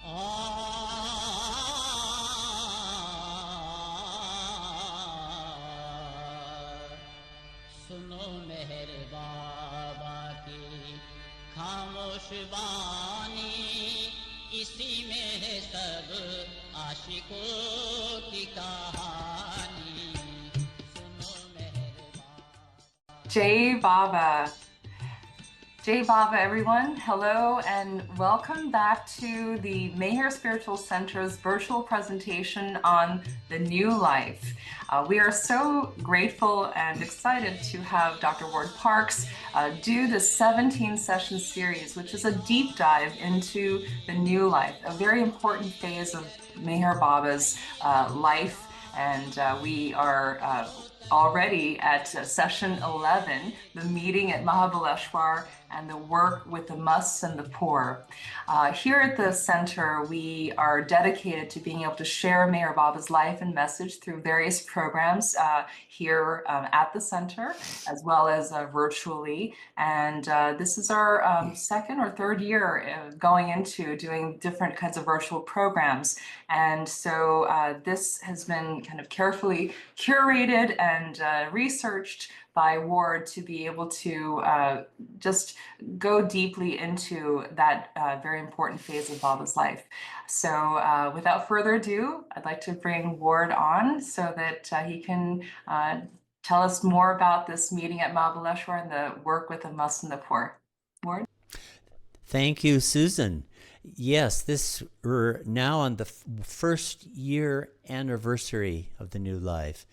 सुनो मेहर बाबा की खामोश बानी, इसी में है सब आशिकों की कहानी। सुनो मेहर बाबा। Jai Baba. Jai Baba, everyone. Hello and welcome back to the Mayher Spiritual Center's virtual presentation on the new life. We are so grateful and excited to have Dr. Ward Parks do the 17-session series, which is a deep dive into the new life, a very important phase of Mayher Baba's life. And we are already at session 11, the meeting at Mahabaleshwar and the work with the musts and the poor. Here at the center, we are dedicated to being able to share Mayor Baba's life and message through various programs here at the center, as well as virtually. And this is our second or third year going into doing different kinds of virtual programs. And so this has been kind of carefully curated and researched by Ward to be able to just go deeply into that very important phase of Baba's life. So without further ado, I'd like to bring Ward on so that he can tell us more about this meeting at Mahabaleshwar and the work with the musts and the poor. Ward? Thank you, Susan. Yes, we're now on the first year anniversary of the new life.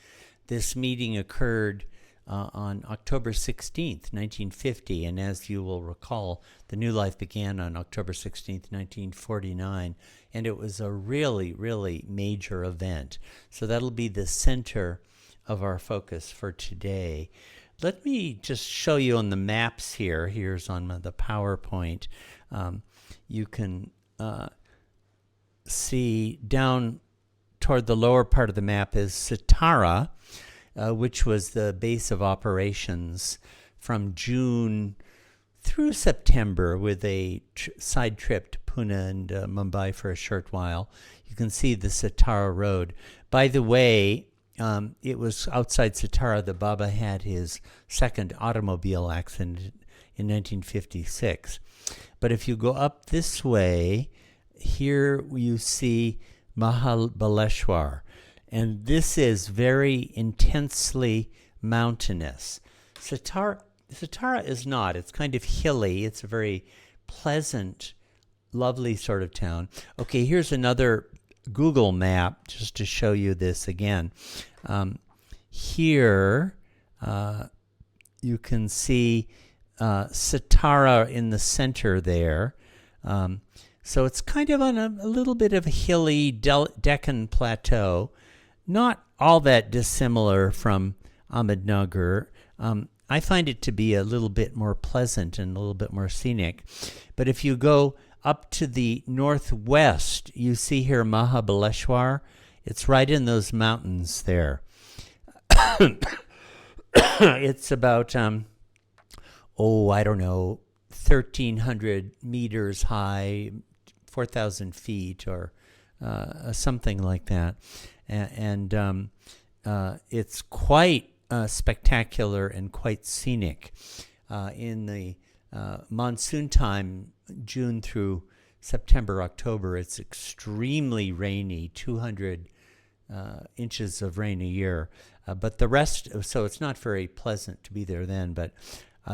This meeting occurred on October 16th, 1950, and as you will recall, the new life began on October 16th, 1949, and it was a really, really major event. So that'll be the center of our focus for today. Let me just show you on the maps here. Here's on the PowerPoint. You can see down toward the lower part of the map is Satara, which was the base of operations from June through September, with a side trip to Pune and Mumbai for a short while. You can see the Satara Road. By the way, it was outside Satara that Baba had his second automobile accident in 1956. But if you go up this way, here you see Mahabaleshwar. And this is very intensely mountainous. Satara is not. It's kind of hilly. It's a very pleasant, lovely sort of town. Okay, here's another Google map just to show you this again. Here you can see Satara in the center there. So it's kind of on a little bit of a hilly Deccan plateau, not all that dissimilar from Ahmednagar. I find it to be a little bit more pleasant and a little bit more scenic. But if you go up to the northwest, you see here Mahabaleshwar. It's right in those mountains there. It's about, 1,300 meters high, 4,000 feet, or something like that. And it's quite spectacular and quite scenic. In the monsoon time, June through September, October, it's extremely rainy, 200 inches of rain a year. But the rest, so it's not very pleasant to be there then. But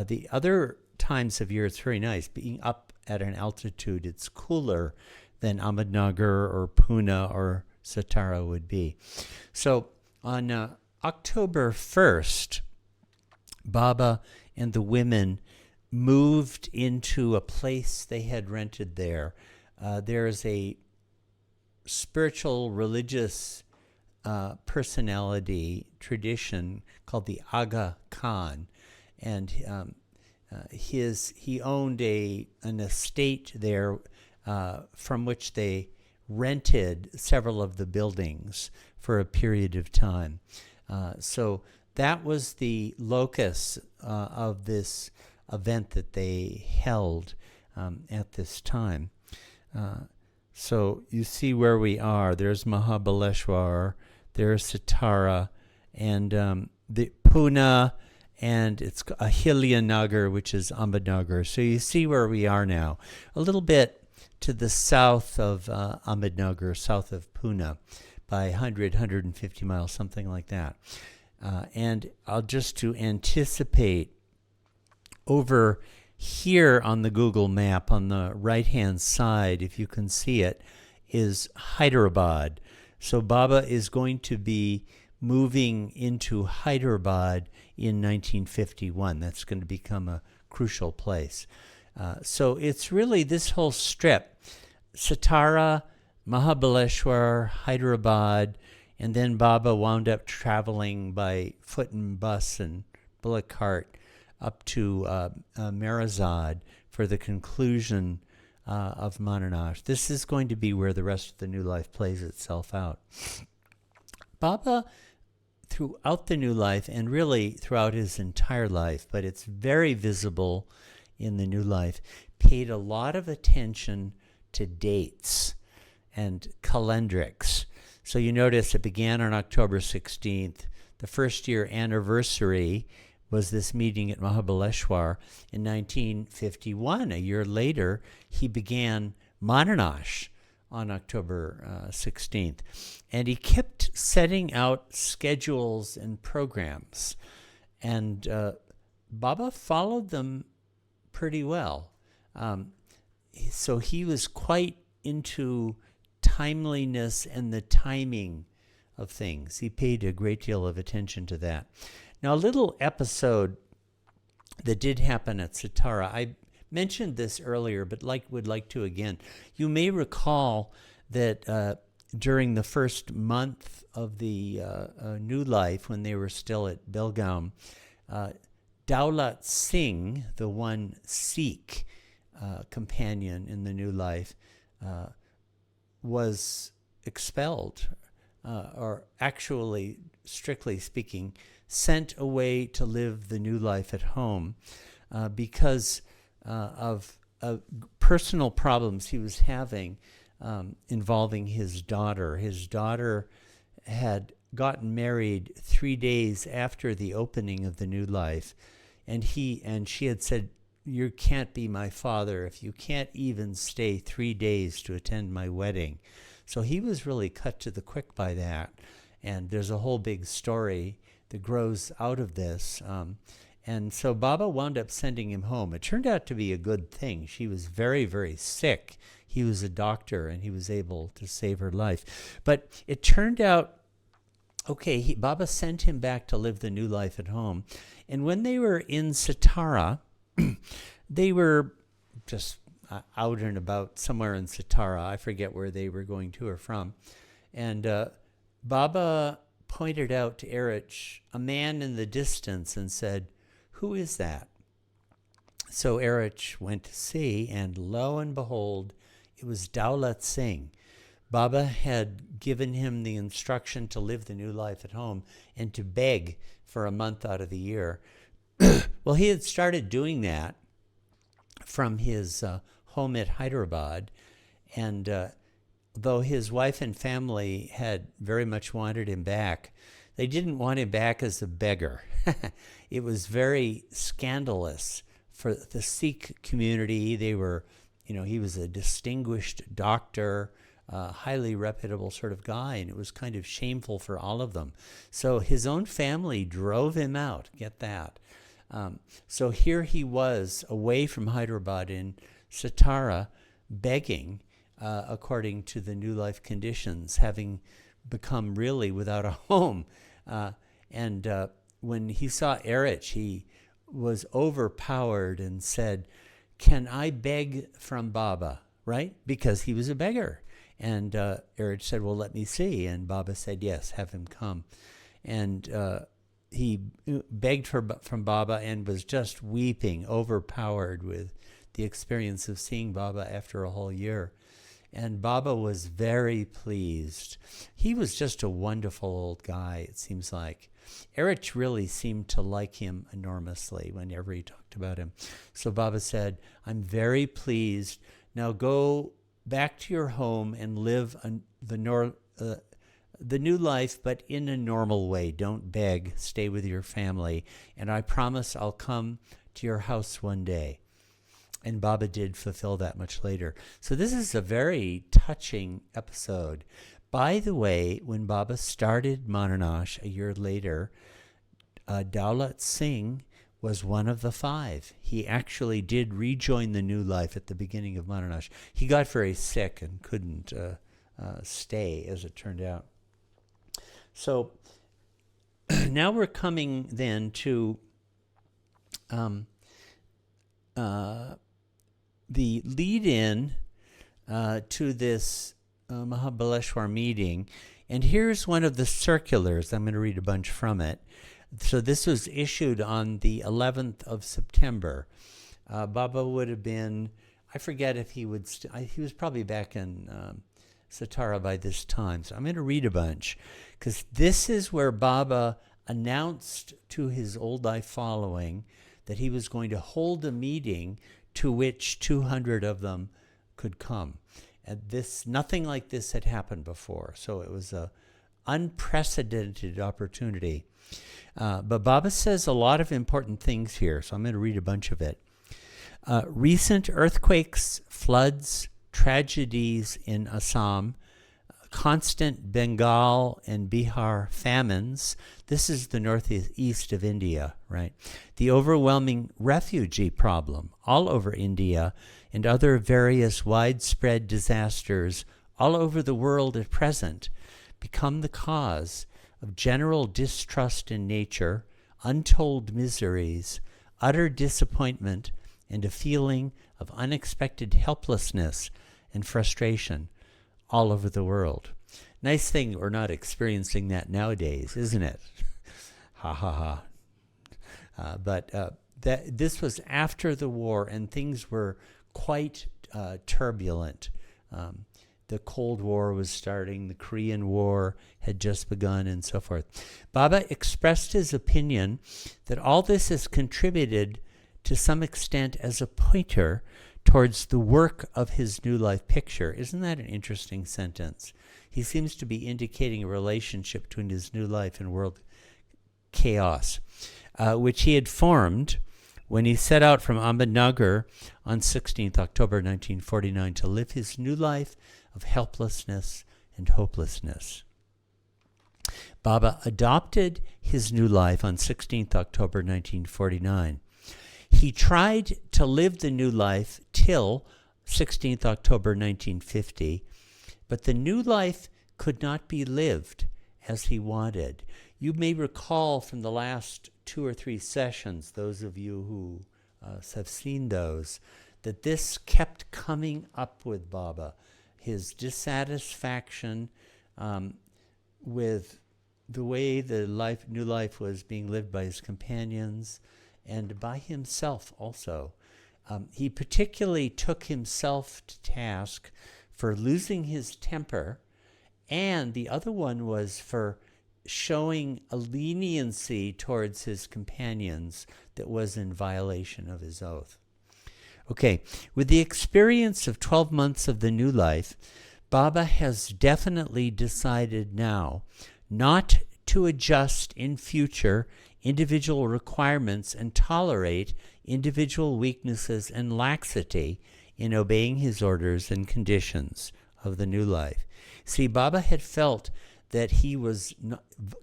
the other times of year, it's very nice. Being up at an altitude, it's cooler than Ahmednagar or Pune or Satara would be. So on October 1st, Baba and the women moved into a place they had rented there. There's a spiritual religious personality tradition called the Aga Khan, and he owned an estate there from which they rented several of the buildings for a period of time. So that was the locus of this event that they held at this time. So you see where we are. There's Mahabaleshwar, there's Satara, and the Pune, and it's Ahilya which is Ahmednagar. So you see where we are now. A little bit to the south of Ahmednagar, south of Pune, by 150 miles, something like that. And I'll just to anticipate, over here on the Google map on the right-hand side, if you can see it, is Hyderabad. So Baba is going to be moving into Hyderabad in 1951. That's going to become a crucial place. So it's really this whole strip, Satara, Mahabaleshwar, Hyderabad, and then Baba wound up traveling by foot and bus and bullock cart up to Marazad for the conclusion of Mananash. This is going to be where the rest of the new life plays itself out. Baba, throughout the new life, and really throughout his entire life, but it's very visible in the new life, paid a lot of attention to dates and calendrics. So you notice it began on October 16th. The first year anniversary was this meeting at Mahabaleshwar in 1951. A year later, he began Mananash on October 16th. And he kept setting out schedules and programs. And Baba followed them pretty well. So he was quite into timeliness and the timing of things. He paid a great deal of attention to that. Now, a little episode that did happen at Satara, I mentioned this earlier, but would like to again. You may recall that during the first month of the new life, when they were still at Belgaum, Daulat Singh, the one Sikh companion in the new life, was expelled, or actually, strictly speaking, sent away to live the new life at home because of personal problems he was having involving his daughter. His daughter had gotten married 3 days after the opening of the new life, and she had said, "You can't be my father if you can't even stay 3 days to attend my wedding." So he was really cut to the quick by that, and there's a whole big story that grows out of this. And so Baba wound up sending him home. It turned out to be a good thing. She was very, very sick. He was a doctor, and he was able to save her life. But it turned out, okay, Baba sent him back to live the new life at home. And when they were in Satara, they were just out and about somewhere in Satara. I forget where they were going to or from. And Baba pointed out to Erich a man in the distance and said, "Who is that?" So Erich went to see, and lo and behold, it was Daulat Singh. Baba had given him the instruction to live the new life at home and to beg for a month out of the year. Well, he had started doing that from his home at Hyderabad, and though his wife and family had very much wanted him back, they didn't want him back as a beggar. It was very scandalous for the Sikh community. They were, he was a distinguished doctor, highly reputable sort of guy, and it was kind of shameful for all of them. So his own family drove him out, get that. So here he was away from Hyderabad in Satara, begging, according to the new life conditions, having become really without a home. And when he saw Erich, he was overpowered and said, "Can I beg from Baba?" Right? Because he was a beggar. And Erich said, "Well, let me see." And Baba said, "Yes, have him come." And he begged from Baba and was just weeping, overpowered with the experience of seeing Baba after a whole year. And Baba was very pleased. He was just a wonderful old guy, it seems like. Erich really seemed to like him enormously whenever he talked about him. So Baba said, "I'm very pleased. Now go back to your home and live the new life, but in a normal way. Don't beg. Stay with your family. And I promise I'll come to your house one day. And Baba did fulfill that much later. So this is a very touching episode. By the way, when Baba started Monash a year later, Daulat Singh was one of the 5. He actually did rejoin the new life at the beginning of Monash. He got very sick and couldn't stay, as it turned out. So now we're coming then to the lead-in to this Mahabaleshwar meeting. And here's one of the circulars. I'm going to read a bunch from it. So this was issued on the 11th of September. Baba would have been, I forget if he would, he was probably back in Satara by this time. So I'm going to read a bunch, because this is where Baba announced to his old life following that he was going to hold a meeting to which 200 of them could come. And nothing like this had happened before. So it was a unprecedented opportunity. But Baba says a lot of important things here, so I'm going to read a bunch of it. Recent earthquakes, floods, tragedies in Assam, constant Bengal and Bihar famines. This is the northeast of India, right? The overwhelming refugee problem all over India, and other various widespread disasters all over the world at present become the cause of general distrust in nature, untold miseries, utter disappointment, and a feeling of unexpected helplessness and frustration all over the world. Nice thing we're not experiencing that nowadays, isn't it? Ha ha ha. But this was after the war, and things were quite turbulent. The Cold War was starting, the Korean War had just begun, and so forth. Baba expressed his opinion that all this has contributed to some extent as a pointer towards the work of his New Life picture. Isn't that an interesting sentence? He seems to be indicating a relationship between his new life and world chaos, which he had formed when he set out from Ahmednagar on 16th October 1949 to live his new life of helplessness and hopelessness. Baba adopted his new life on 16th October 1949. He tried to live the new life till 16th October 1950, but the new life could not be lived as he wanted. You may recall from the last 2 or 3 sessions, those of you who have seen those, that this kept coming up with Baba. His dissatisfaction with the way the new life was being lived by his companions and by himself also. He particularly took himself to task for losing his temper, and the other one was for showing a leniency towards his companions that was in violation of his oath. Okay, with the experience of 12 months of the new life, Baba has definitely decided now not to adjust in future individual requirements and tolerate individual weaknesses and laxity in obeying his orders and conditions of the new life. See, Baba had felt that he was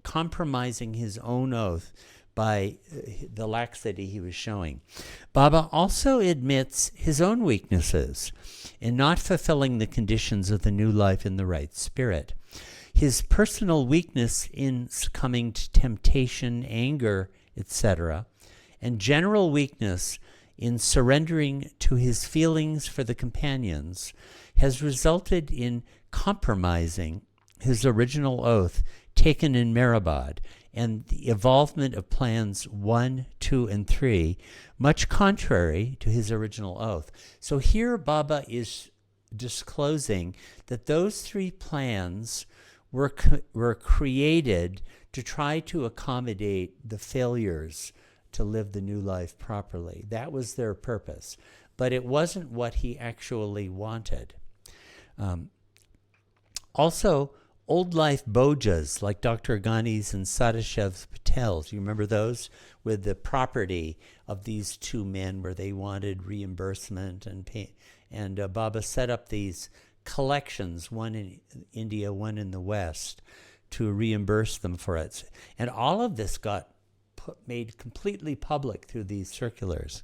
compromising his own oath by the laxity he was showing. Baba also admits his own weaknesses in not fulfilling the conditions of the new life in the right spirit. His personal weakness in succumbing to temptation, anger, etc., and general weakness in surrendering to his feelings for the companions has resulted in compromising his original oath taken in Mehrabad and the evolvement of plans 1, 2, and 3, much contrary to his original oath. So here Baba is disclosing that those 3 plans were created to try to accommodate the failures to live the new life properly. That was their purpose. But it wasn't what he actually wanted. Also, old life bojas like Dr. Ghani's and Sadashev Patel's. You remember those? With the property of these two men where they wanted reimbursement and pay. And Baba set up these collections, one in India, one in the West, to reimburse them for it. And all of this got made completely public through these circulars.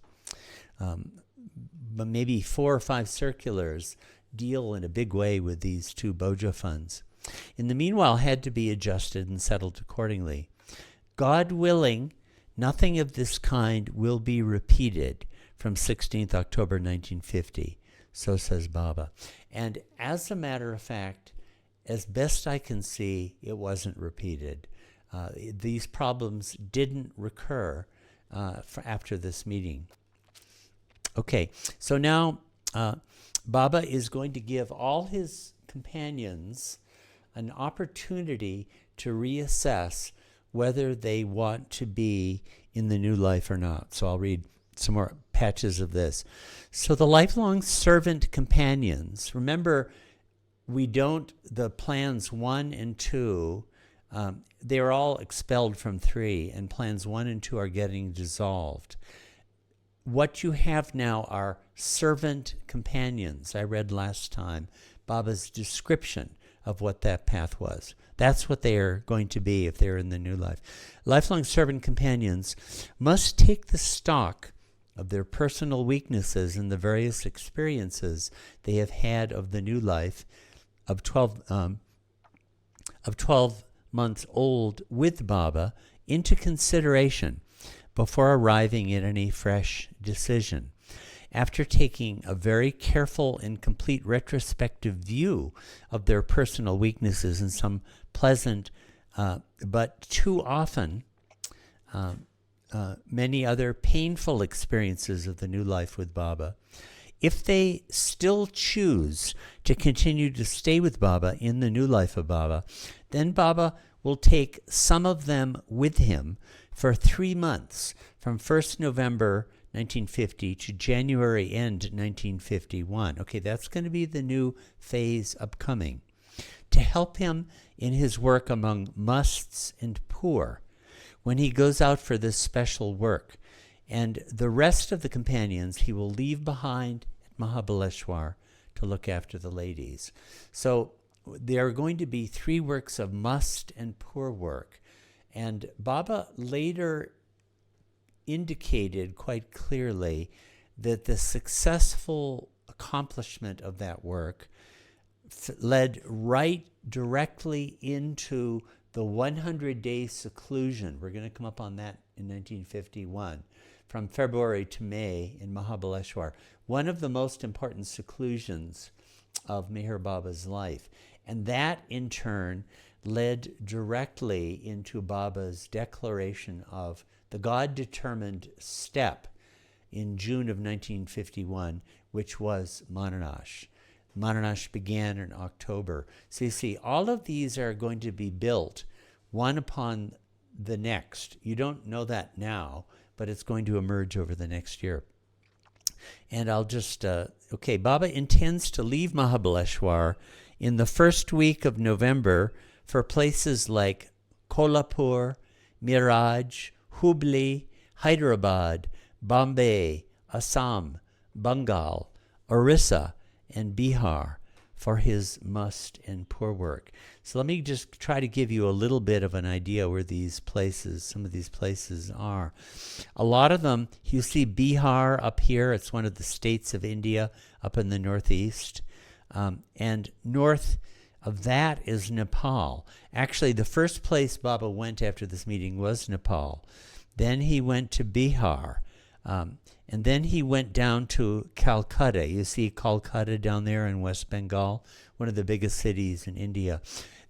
But maybe 4 or 5 circulars deal in a big way with these two Boja funds. In the meanwhile, had to be adjusted and settled accordingly. God willing, nothing of this kind will be repeated from 16th October 1950. So says Baba. And as a matter of fact, as best I can see, it wasn't repeated. These problems didn't recur after this meeting. Okay, so now Baba is going to give all his companions an opportunity to reassess whether they want to be in the new life or not. So I'll read some more patches of this. So the lifelong servant companions, remember, the plans 1 and 2, they're all expelled from 3, and plans 1 and 2 are getting dissolved. What you have now are servant companions. I read last time Baba's description of what that path was. That's what they are going to be if they're in the new life. Lifelong servant companions must take the stock of their personal weaknesses and the various experiences they have had of the new life of 12 months old with Baba into consideration before arriving at any fresh decision. After taking a very careful and complete retrospective view of their personal weaknesses and some pleasant but too often many other painful experiences of the new life with Baba, if they still choose to continue to stay with Baba in the new life of Baba, then Baba will take some of them with him for 3 months, from 1st November 1950 to January end 1951. Okay, that's going to be the new phase upcoming. To help him in his work among musts and poor, when he goes out for this special work. And the rest of the companions he will leave behind at Mahabaleshwar to look after the ladies. So there are going to be 3 works of must and poor work. And Baba later indicated quite clearly that the successful accomplishment of that work led right directly into the 100-day seclusion. We're going to come up on that in 1951, from February to May in Mahabaleshwar, one of the most important seclusions of Meher Baba's life. And that, in turn, led directly into Baba's declaration of the God-determined step in June of 1951, which was Mananash. Mananash began in October. So you see, all of these are going to be built one upon the next. You don't know that now, but it's going to emerge over the next year. And I'll just, Baba intends to leave Mahabaleshwar in the first week of November for places like Kolhapur, Miraj, Hubli, Hyderabad, Bombay, Assam, Bengal, Orissa, and Bihar for his must and poor work. So let me just try to give you a little bit of an idea where some of these places are. A lot of them, you see Bihar up here. It's one of the states of India up in the northeast. And north of that is Nepal. Actually, the first place Baba went after this meeting was Nepal. Then he went to Bihar. And then he went down to Calcutta. You see Calcutta down there in West Bengal, one of the biggest cities in India.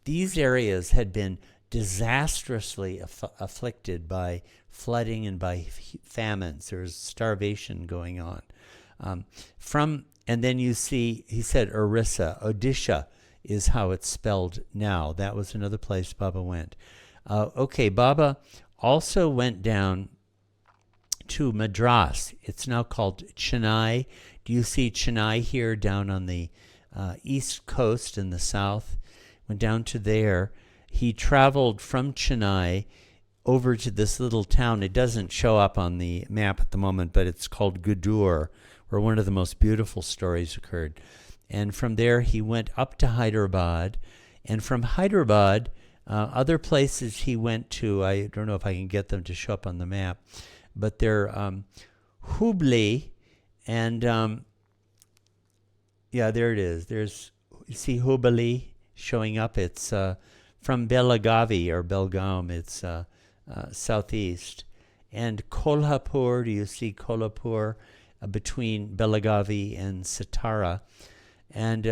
These areas had been disastrously afflicted by flooding and by famines. There was starvation going on. And then you see, he said Orissa, Odisha is how it's spelled now. That was another place Baba went. Baba also went down to Madras. It's now called Chennai. Do you see Chennai here down on the east coast in the south, went down to there. He traveled from Chennai over to this little town. It doesn't show up on the map at the moment, but it's called Gudur, where one of the most beautiful stories occurred. And from there, he went up to Hyderabad. And from Hyderabad, other places he went to, I don't know if I can get them to show up on the map, but they're Hubli, and yeah, there it is. You see Hubli showing up. It's from Belagavi or Belgaum. It's southeast. And Kolhapur, do you see Kolhapur between Belagavi and Satara? And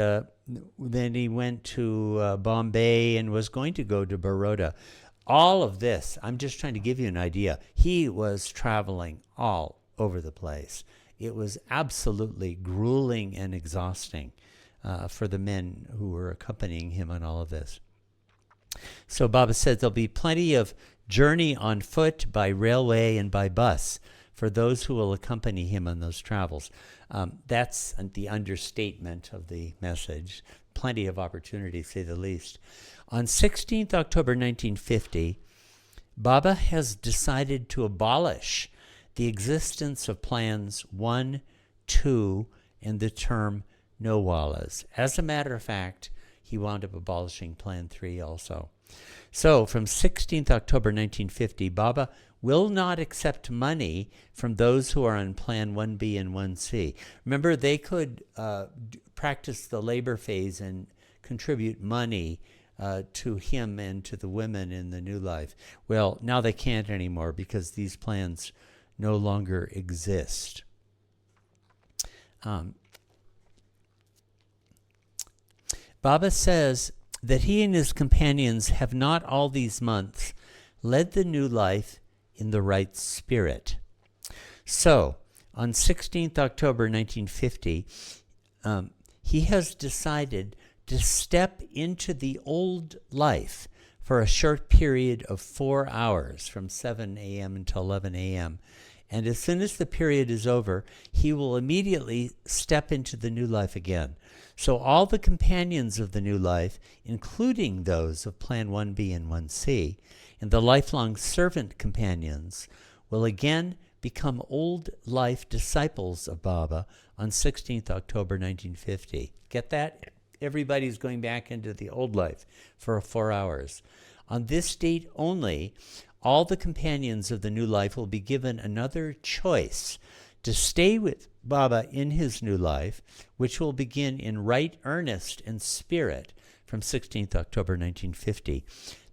then he went to Bombay and was going to go to Baroda. All of this, I'm just trying to give you an idea. He was traveling all over the place. It was absolutely grueling and exhausting for the men who were accompanying him on all of this. So Baba said there'll be plenty of journey on foot, by railway, and by bus for those who will accompany him on those travels. That's the understatement of the message. Plenty of opportunity, to say the least. On 16th October 1950, Baba has decided to abolish the existence of plans 1, 2, and the term no wallas. As a matter of fact, he wound up abolishing Plan 3 also. So from 16th October 1950, Baba will not accept money from those who are on Plan 1B and 1C. Remember, they could practice the labor phase and contribute money to him and to the women in the new life. Well, now they can't anymore because these plans no longer exist. Baba says that he and his companions have not all these months led the new life in the right spirit. So, on 16th October 1950, he has decided to step into the old life for a short period of 4 hours, from 7 a.m. until 11 a.m. And as soon as the period is over, he will immediately step into the new life again. So all the companions of the new life, including those of Plan 1B and 1C, and the lifelong servant companions, will again become old life disciples of Baba on 16th October 1950. Get that? Everybody's going back into the old life for 4 hours. On this date only, all the companions of the new life will be given another choice to stay with Baba in his new life, which will begin in right earnest and spirit from 16th October 1950.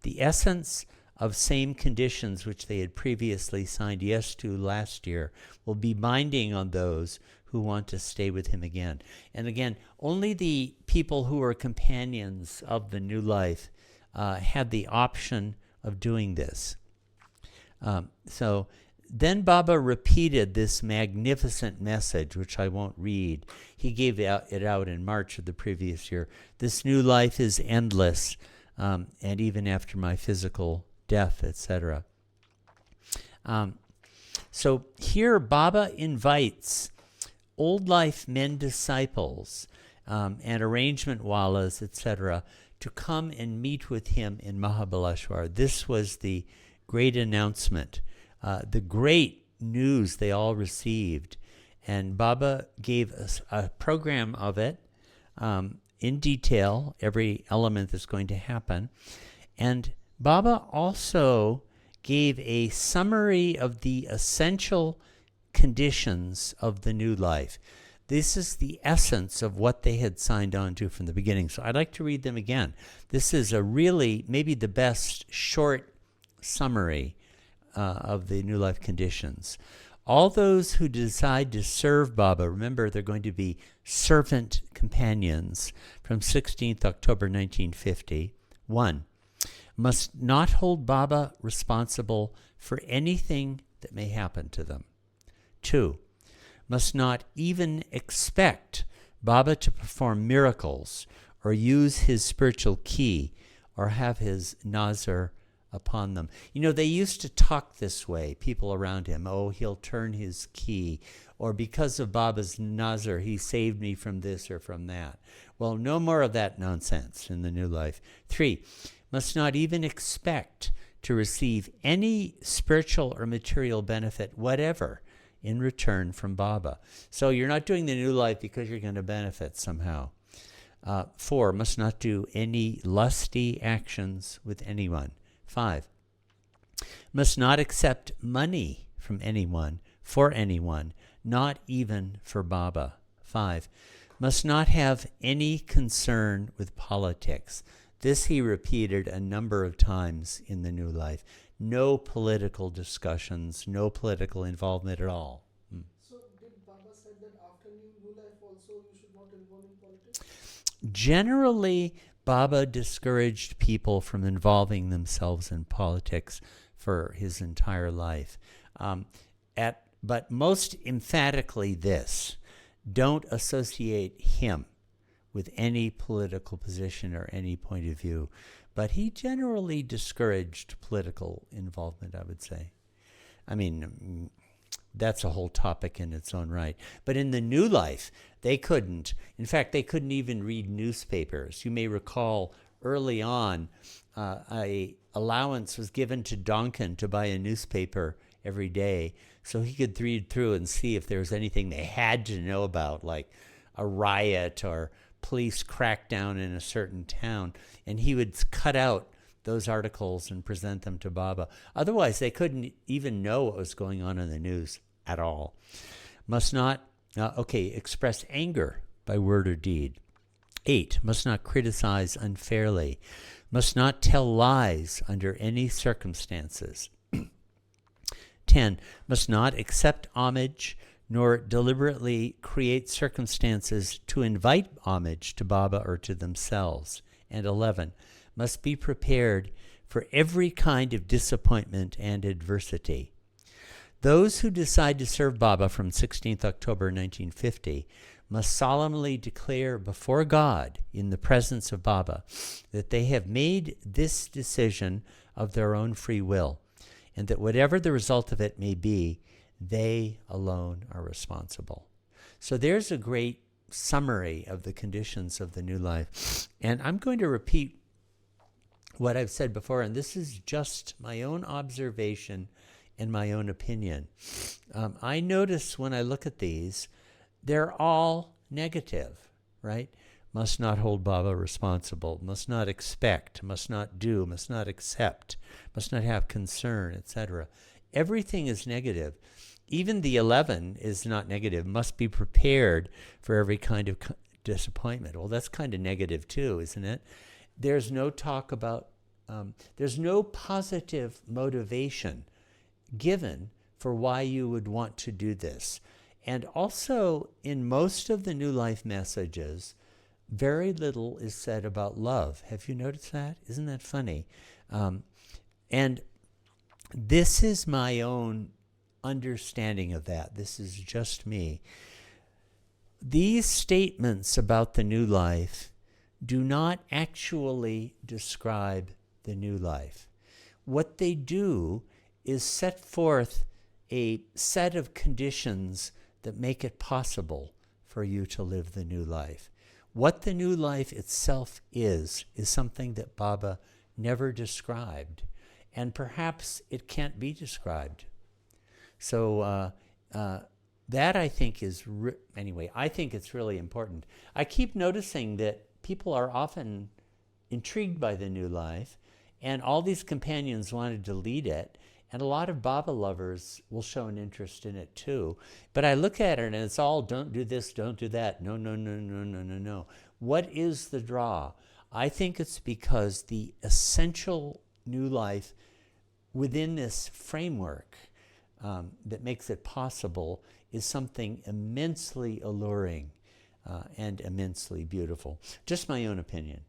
The essence of same conditions which they had previously signed yes to last year will be binding on those who want to stay with him again. And again, only the people who are companions of the new life had the option of doing this. So then Baba repeated this magnificent message, which I won't read. He gave it out in March of the previous year. This new life is endless, and even after my physical death, etc. So here Baba invites old life men disciples and arrangement wallas, etc., to come and meet with him in Mahabaleshwar. This was the great announcement, the great news they all received. And Baba gave us a program of it in detail, every element that's going to happen. And Baba also gave a summary of the essential conditions of the new life. This is the essence of what they had signed on to from the beginning. So I'd like to read them again. This is a really, maybe the best short summary of the new life conditions. All those who decide to serve Baba, remember they're going to be servant companions from 16th October 1950. 1. Must not hold Baba responsible for anything that may happen to them. 2. Must not even expect Baba to perform miracles or use his spiritual key or have his nazar upon them. You know, they used to talk this way, people around him. Oh, he'll turn his key. or because of Baba's nazar, he saved me from this or from that. Well, no more of that nonsense in the new life. 3, must not even expect to receive any spiritual or material benefit, whatever, in return from Baba. So you're not doing the new life because you're going to benefit somehow. 4, must not do any lusty actions with anyone. 5, must not accept money from anyone, for anyone, not even for Baba. 5, must not have any concern with politics. This he repeated a number of times in the new life. No political discussions, no political involvement at all. So did Baba said that after new life also you should not involve in politics? Generally, Baba discouraged people from involving themselves in politics for his entire life. But most emphatically this, don't associate him with any political position or any point of view. But he generally discouraged political involvement, I would say. I mean, that's a whole topic in its own right. But in the new life, they couldn't. In fact, they couldn't even read newspapers. You may recall early on, a allowance was given to Donkin to buy a newspaper every day so he could read through and see if there was anything they had to know about, like a riot or police crackdown in a certain town. And he would cut out those articles and present them to Baba. Otherwise, they couldn't even know what was going on in the news at all. Must not, express anger by word or deed. 8, must not criticize unfairly. Must not tell lies under any circumstances. 10, must not accept homage nor deliberately create circumstances to invite homage to Baba or to themselves. And 11, must be prepared for every kind of disappointment and adversity. Those who decide to serve Baba from 16th October 1950 must solemnly declare before God in the presence of Baba that they have made this decision of their own free will, and that whatever the result of it may be, they alone are responsible. So there's a great summary of the conditions of the new life. And I'm going to repeat what I've said before, and this is just my own observation and my own opinion. I notice when I look at these, they're all negative, right? Must not hold Baba responsible, must not expect, must not do, must not accept, must not have concern, etc. Everything is negative. Even the 11 is not negative, must be prepared for every kind of disappointment. Well, that's kind of negative too, isn't it? There's no talk about, there's no positive motivation given for why you would want to do this. And also, in most of the New Life messages, very little is said about love. Have you noticed that? Isn't that funny? And this is my own understanding of that. This is just me. These statements about the new life do not actually describe the new life. What they do is set forth a set of conditions that make it possible for you to live the new life. What the new life itself is something that Baba never described, and perhaps it can't be described. So that I think is, anyway, I think it's really important. I keep noticing that people are often intrigued by the new life, and all these companions wanted to lead it, and a lot of Baba lovers will show an interest in it too. But I look at it and it's all, don't do this, don't do that. No, no, no, no, no, no, no. What is the draw? I think it's because the essential new life within this framework that makes it possible is something immensely alluring and immensely beautiful. Just my own opinion.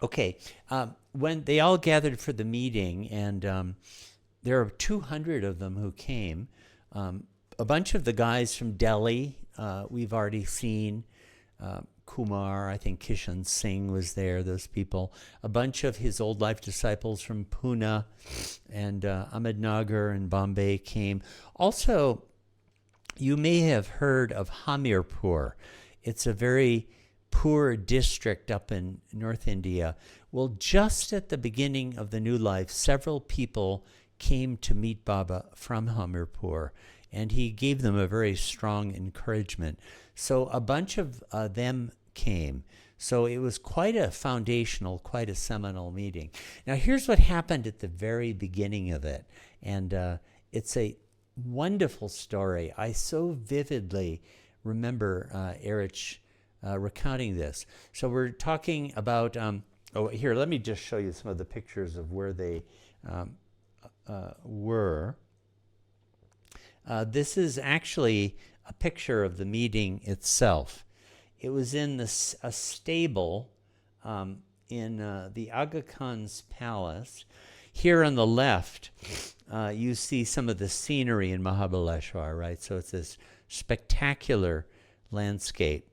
Okay, when they all gathered for the meeting, and there are 200 of them who came, a bunch of the guys from Delhi we've already seen, Kumar, I think Kishan Singh was there, those people. A bunch of his old life disciples from Pune and Ahmednagar and Bombay came. Also, You may have heard of Hamirpur. It's a very poor district up in North India. Well, just at the beginning of the new life, several people came to meet Baba from Hamirpur, and he gave them a very strong encouragement. So a bunch of them came. So it was quite a foundational, quite a seminal meeting. Now, here's what happened at the very beginning of it, and it's a wonderful story. I so vividly remember Erich recounting this. So we're talking about, here, let me just show you some of the pictures of where they were. This is actually a picture of the meeting itself. It was in a stable in the Aga Khan's palace. Here on the left, you see some of the scenery in Mahabaleshwar, right? So it's this spectacular landscape.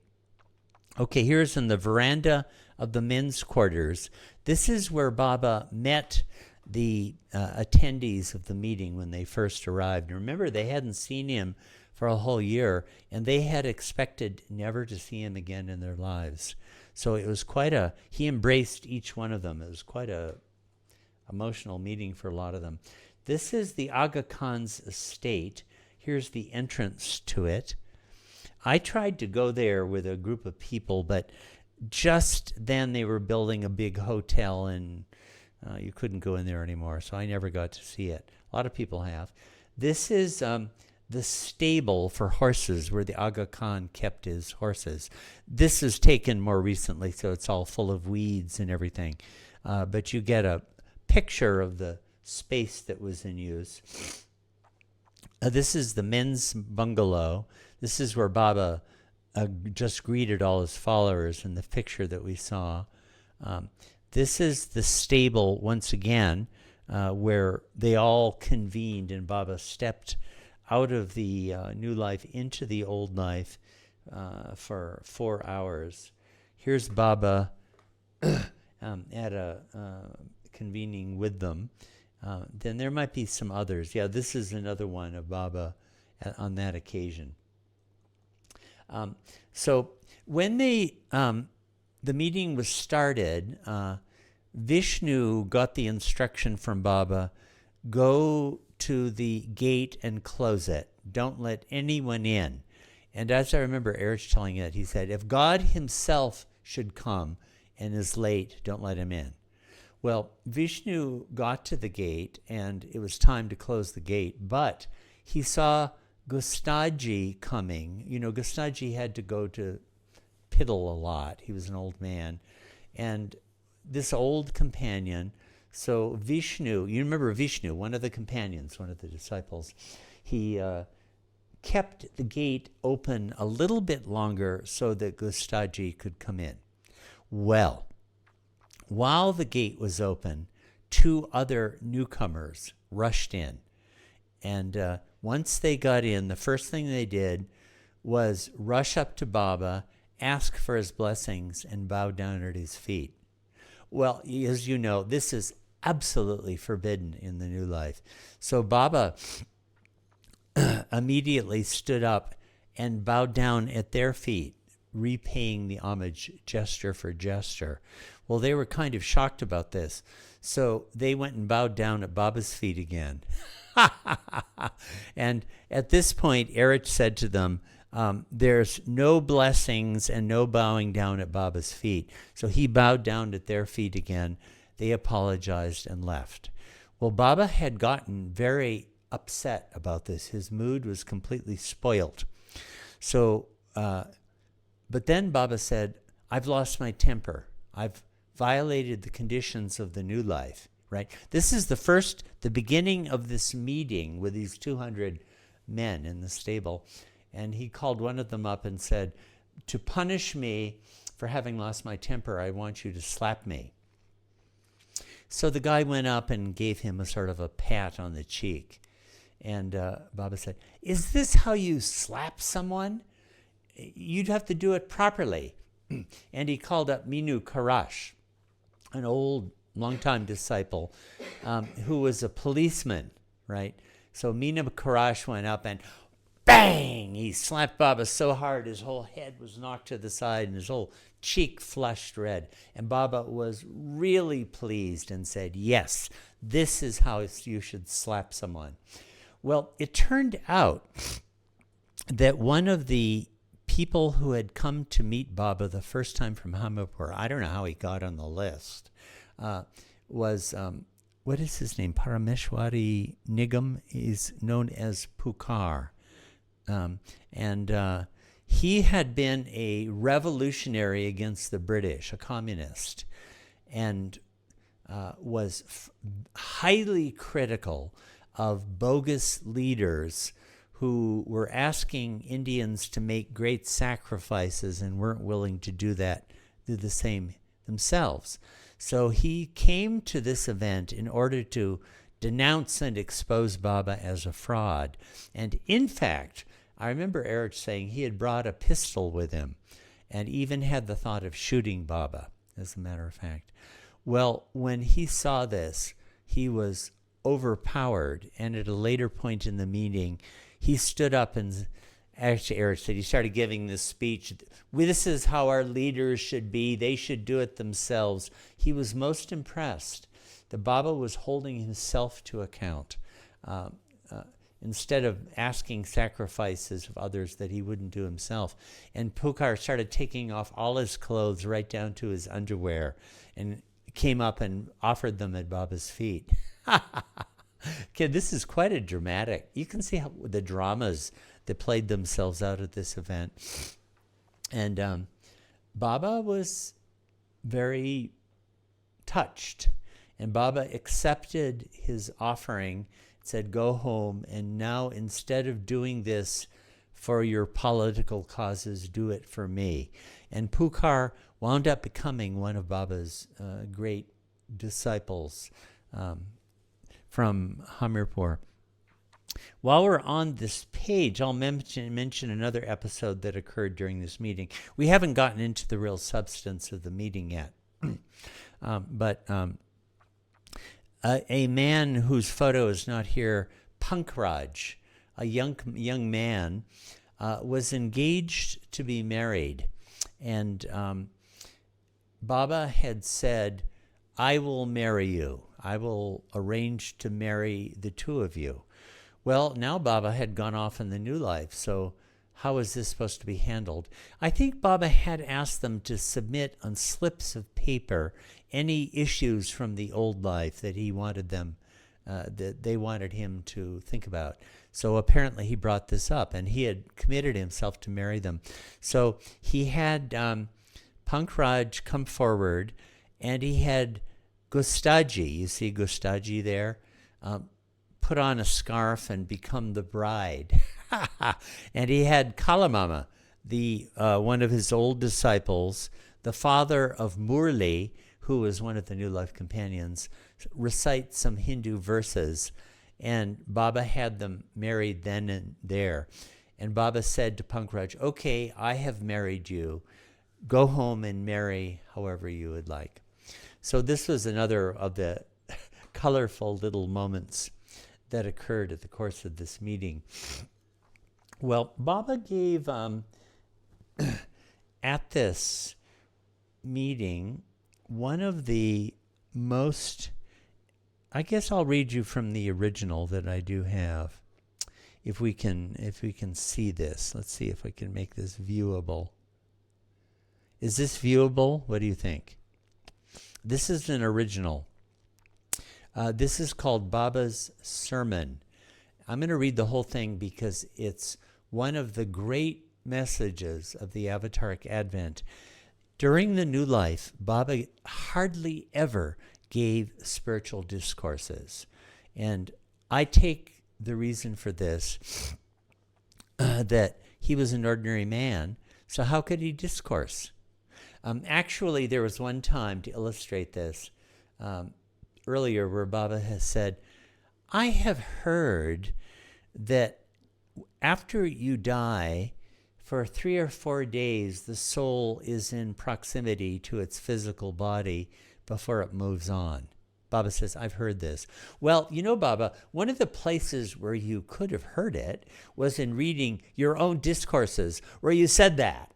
Okay, here's in the veranda of the men's quarters. This is where Baba met the attendees of the meeting when they first arrived. And remember, they hadn't seen him for a whole year, and they had expected never to see him again in their lives. So it was he embraced each one of them. It was quite a emotional meeting for a lot of them. This is the Aga Khan's estate. Here's the entrance to it. I tried to go there with a group of people, but just then they were building a big hotel, and you couldn't go in there anymore, so I never got to see it. A lot of people have. This is the stable for horses where the Aga Khan kept his horses. This is taken more recently, so it's all full of weeds and everything. But you get a picture of the space that was in use. This is the men's bungalow. This is where Baba just greeted all his followers in the picture that we saw. This is the stable, once again, where they all convened, and Baba stepped out of the new life into the old life for 4 hours. Here's Baba at a convening with them. Then there might be some others. Yeah, this is another one of Baba on that occasion. So when the meeting was started, Vishnu got the instruction from Baba, go to the gate and close it. Don't let anyone in. And as I remember Erich telling it, he said, if God himself should come and is late, don't let him in. Well, Vishnu got to the gate, and it was time to close the gate, but he saw Gustaji coming. You know, Gustaji had to go to piddle a lot. He was an old man. And this old companion, so Vishnu, you remember Vishnu, one of the companions, one of the disciples, he kept the gate open a little bit longer so that Gustaji could come in. Well, while the gate was open, 2 other newcomers rushed in. And once they got in, the first thing they did was rush up to Baba, ask for his blessings, and bow down at his feet. Well, as you know, this is absolutely forbidden in the new life. So Baba immediately stood up and bowed down at their feet, repaying the homage gesture for gesture. Well, they were kind of shocked about this. So they went and bowed down at Baba's feet again. And at this point, Erich said to them, there's no blessings and no bowing down at Baba's feet. So he bowed down at their feet again. They apologized and left. Well, Baba had gotten very upset about this. His mood was completely spoilt. So, but then Baba said, I've lost my temper. I've violated the conditions of the new life, right? This is the beginning of this meeting with these 200 men in the stable. And he called one of them up and said, to punish me for having lost my temper, I want you to slap me. So the guy went up and gave him a sort of a pat on the cheek. And Baba said, is this how you slap someone? You'd have to do it properly. And he called up Minu Karash, an old, long-time disciple who was a policeman, right? So Minu Karash went up and bang! He slapped Baba so hard his whole head was knocked to the side and his whole cheek flushed red. And Baba was really pleased and said, yes, this is how you should slap someone. Well, it turned out that one of the people who had come to meet Baba the first time from Hamirpur, I don't know how he got on the list, was, what is his name? Parameshwari Nigam is known as Pukar. He had been a revolutionary against the British, a communist, and was highly critical of bogus leaders who were asking Indians to make great sacrifices and weren't willing to do the same themselves. So he came to this event in order to denounce and expose Baba as a fraud. And in fact, I remember Eric saying he had brought a pistol with him and even had the thought of shooting Baba, as a matter of fact. Well, when he saw this, he was overpowered, and at a later point in the meeting, he stood up and, actually Eric said, he started giving this speech. This is how our leaders should be. They should do it themselves. He was most impressed that Baba was holding himself to account. Instead of asking sacrifices of others that he wouldn't do himself. And Pukar started taking off all his clothes right down to his underwear and came up and offered them at Baba's feet. Okay, this is quite a dramatic. You can see how the dramas that played themselves out at this event. And Baba was very touched. And Baba accepted his offering, said, go home, and now instead of doing this for your political causes, do it for me. And Pukar wound up becoming one of Baba's great disciples from Hamirpur. While we're on this page, I'll mention another episode that occurred during this meeting. We haven't gotten into the real substance of the meeting yet, but a man whose photo is not here, Pankraj, a young man, was engaged to be married. And Baba had said, I will marry you. I will arrange to marry the two of you. Well, now Baba had gone off in the new life, so how is this supposed to be handled? I think Baba had asked them to submit on slips of paper any issues from the old life that he wanted them, that they wanted him to think about. So apparently he brought this up, and he had committed himself to marry them. So he had Pankraj come forward, and he had Gustaji, you see Gustaji there, put on a scarf and become the bride. And he had Kalamama, the one of his old disciples, the father of Murli, who was one of the New Life companions, recite some Hindu verses. And Baba had them married then and there. And Baba said to Pankraj, okay, I have married you. Go home and marry however you would like. So this was another of the colorful little moments that occurred at the course of this meeting. Well, Baba gave, at this meeting, one of the most, I guess I'll read you from the original that I do have, if we can see this. Let's see if I can make this viewable. Is this viewable? What do you think? This is an original. This is called Baba's Sermon. I'm going to read the whole thing because it's one of the great messages of the Avataric Advent. During the New Life, Baba hardly ever gave spiritual discourses. And I take the reason for this that he was an ordinary man, so how could he discourse? Actually, there was one time, to illustrate this, earlier where Baba has said, I have heard that after you die, for 3 or 4 days, the soul is in proximity to its physical body before it moves on. Baba says, I've heard this. Well, you know, Baba, one of the places where you could have heard it was in reading your own discourses where you said that.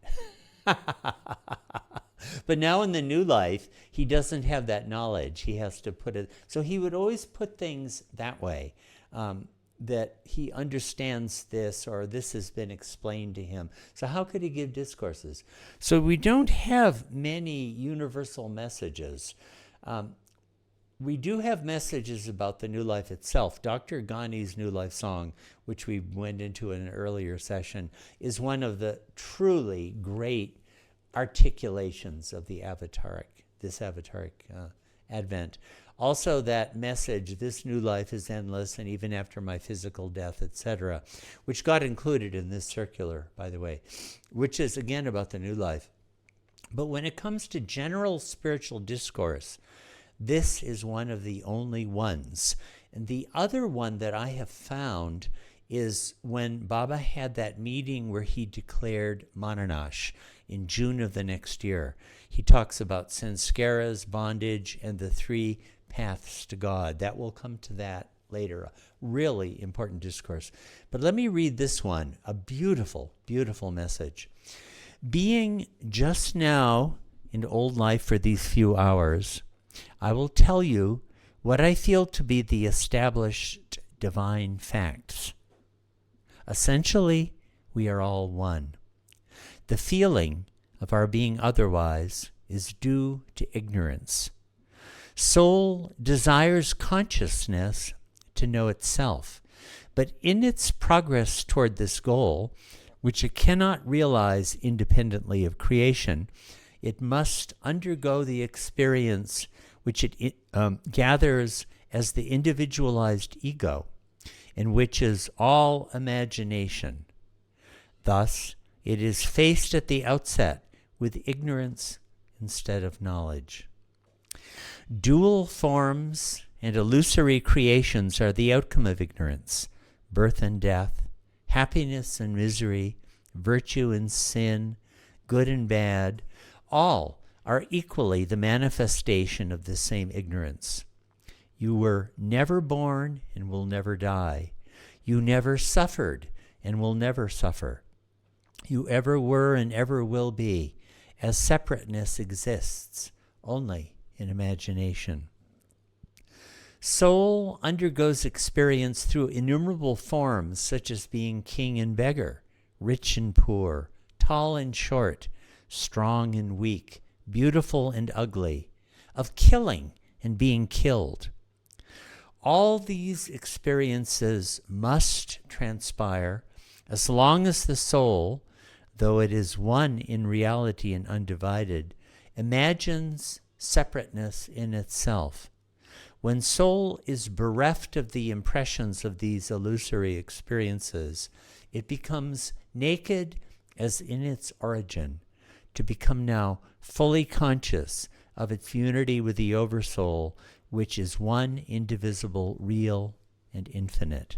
But now in the new life, he doesn't have that knowledge. He has to put it. So he would always put things that way, that he understands this or this has been explained to him. So how could he give discourses? So we don't have many universal messages. We do have messages about the new life itself. Dr. Ghani's New Life Song, which we went into in an earlier session, is one of the truly great articulations of the this avataric advent. Also that message, this new life is endless and even after my physical death, etc., which got included in this circular, by the way, which is again about the new life. But when it comes to general spiritual discourse, this is one of the only ones. And the other one that I have found is when Baba had that meeting where he declared Mananash in June of the next year. He talks about sanskaras, bondage, and the 3 paths to God. That will come to that later. A really important discourse. But let me read this one, a beautiful, beautiful message. Being just now in old life for these few hours, I will tell you what I feel to be the established divine facts. Essentially, we are all one. The feeling of our being otherwise is due to ignorance. Soul desires consciousness to know itself, but in its progress toward this goal, which it cannot realize independently of creation, it must undergo the experience which it gathers as the individualized ego, and which is all imagination. Thus, it is faced at the outset with ignorance instead of knowledge. Dual forms and illusory creations are the outcome of ignorance, birth and death, happiness and misery, virtue and sin, good and bad, all are equally the manifestation of the same ignorance. You were never born and will never die. You never suffered and will never suffer. You ever were and ever will be, as separateness exists only in imagination. Soul undergoes experience through innumerable forms, such as being king and beggar, rich and poor, tall and short, strong and weak, beautiful and ugly, of killing and being killed. All these experiences must transpire as long as the soul, though it is one in reality and undivided, imagines separateness in itself. When soul is bereft of the impressions of these illusory experiences, it becomes naked as in its origin, to become now fully conscious of its unity with the Oversoul, which is one, indivisible, real, and infinite.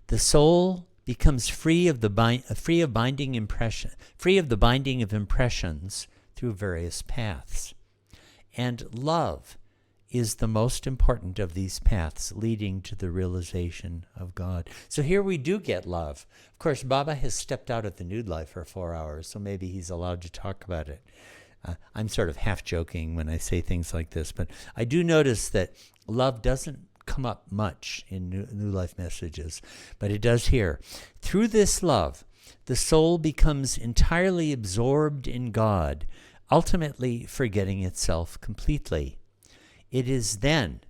The soul becomes free of the binding of impressions through various paths, and love is the most important of these paths leading to the realization of God. So here we do get love. Of course, Baba has stepped out of the nude life for 4 hours, so maybe he's allowed to talk about it. I'm sort of half joking when I say things like this, but I do notice that love doesn't come up much in New Life messages, but it does here. Through this love, the soul becomes entirely absorbed in God, ultimately forgetting itself completely. It is then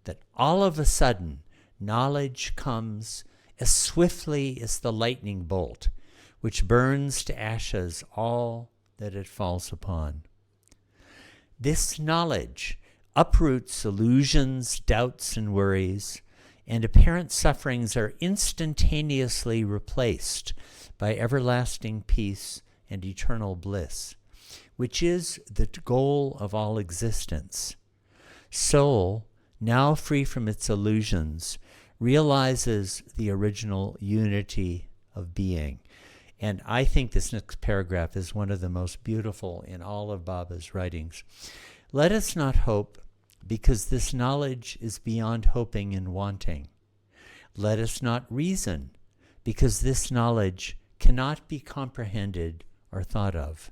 that all of a sudden knowledge comes as swiftly as the lightning bolt, which burns to ashes all that it falls upon. This knowledge uproots illusions, doubts, and worries, and apparent sufferings are instantaneously replaced by everlasting peace and eternal bliss, which is the goal of all existence. Soul, now free from its illusions, realizes the original unity of being. And I think this next paragraph is one of the most beautiful in all of Baba's writings. Let us not hope because this knowledge is beyond hoping and wanting. Let us not reason, because this knowledge cannot be comprehended or thought of.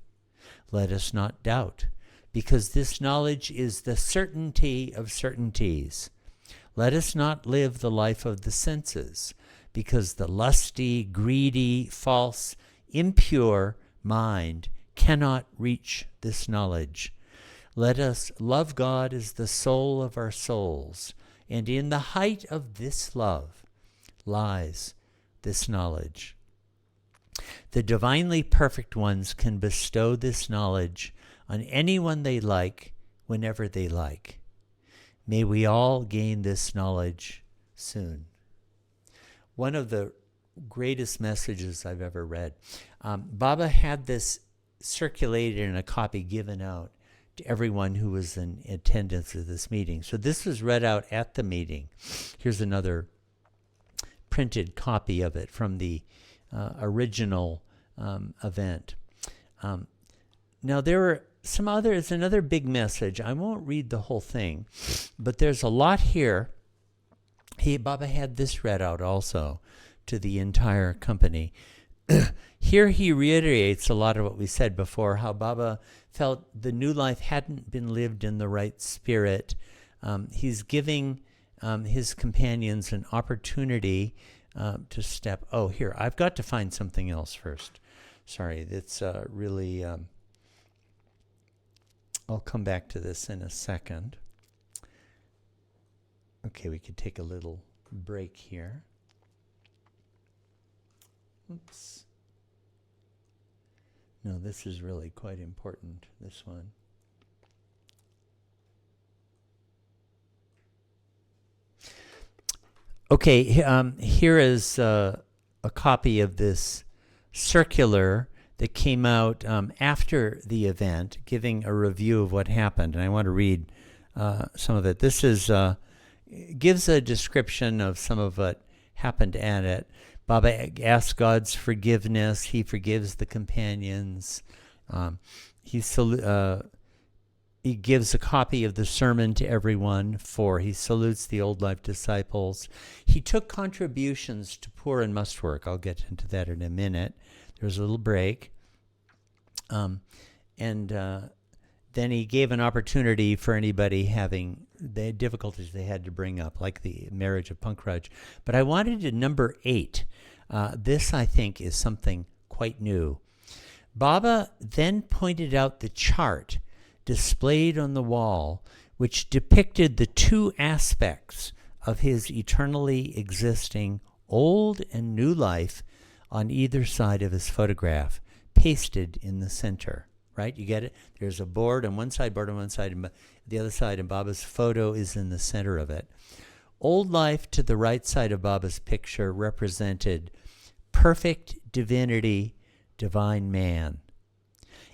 Let us not doubt, because this knowledge is the certainty of certainties. Let us not live the life of the senses, because the lusty, greedy, false, impure mind cannot reach this knowledge. Let us love God as the soul of our souls, and in the height of this love lies this knowledge. The divinely perfect ones can bestow this knowledge on anyone they like, whenever they like. May we all gain this knowledge soon. One of the greatest messages I've ever read. Baba had this circulated in a copy given out to everyone who was in attendance at this meeting. So this was read out at the meeting. Here's another printed copy of it from the original event. Now there's another big message. I won't read the whole thing, but there's a lot here. Baba had this read out also to the entire company. Here he reiterates a lot of what we said before, how Baba felt the new life hadn't been lived in the right spirit. He's giving his companions an opportunity to step. Oh, here, I've got to find something else first. Sorry, it's really... I'll come back to this in a second. Okay, we could take a little break here. Oops. No, this is really quite important, this one. Okay, here is a copy of this circular that came out after the event, giving a review of what happened. And I want to read some of it. This is gives a description of some of what happened at it. Baba asks God's forgiveness. He forgives the companions. He gives a copy of the sermon to everyone. He salutes the old life disciples. He took contributions to poor and must work. I'll get into that in a minute. There's a little break. Then he gave an opportunity for anybody having the difficulties they had to bring up, like the marriage of Pankaj. But I wanted to number 8. This, I think, is something quite new. Baba then pointed out the chart displayed on the wall, which depicted the two aspects of his eternally existing old and new life on either side of his photograph, pasted in the center. Right? You get it? There's a board on one side, and the other side, and Baba's photo is in the center of it. Old life to the right side of Baba's picture represented perfect divinity, divine man.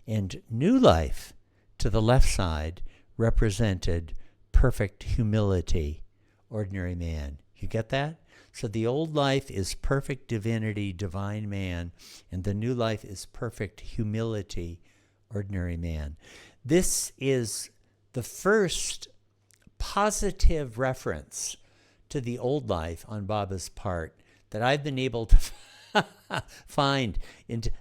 And new life to the left side represented perfect humility, ordinary man. You get that? So the old life is perfect divinity, divine man, and the new life is perfect humility, ordinary man. This is the first positive reference to the old life on Baba's part that I've been able to find.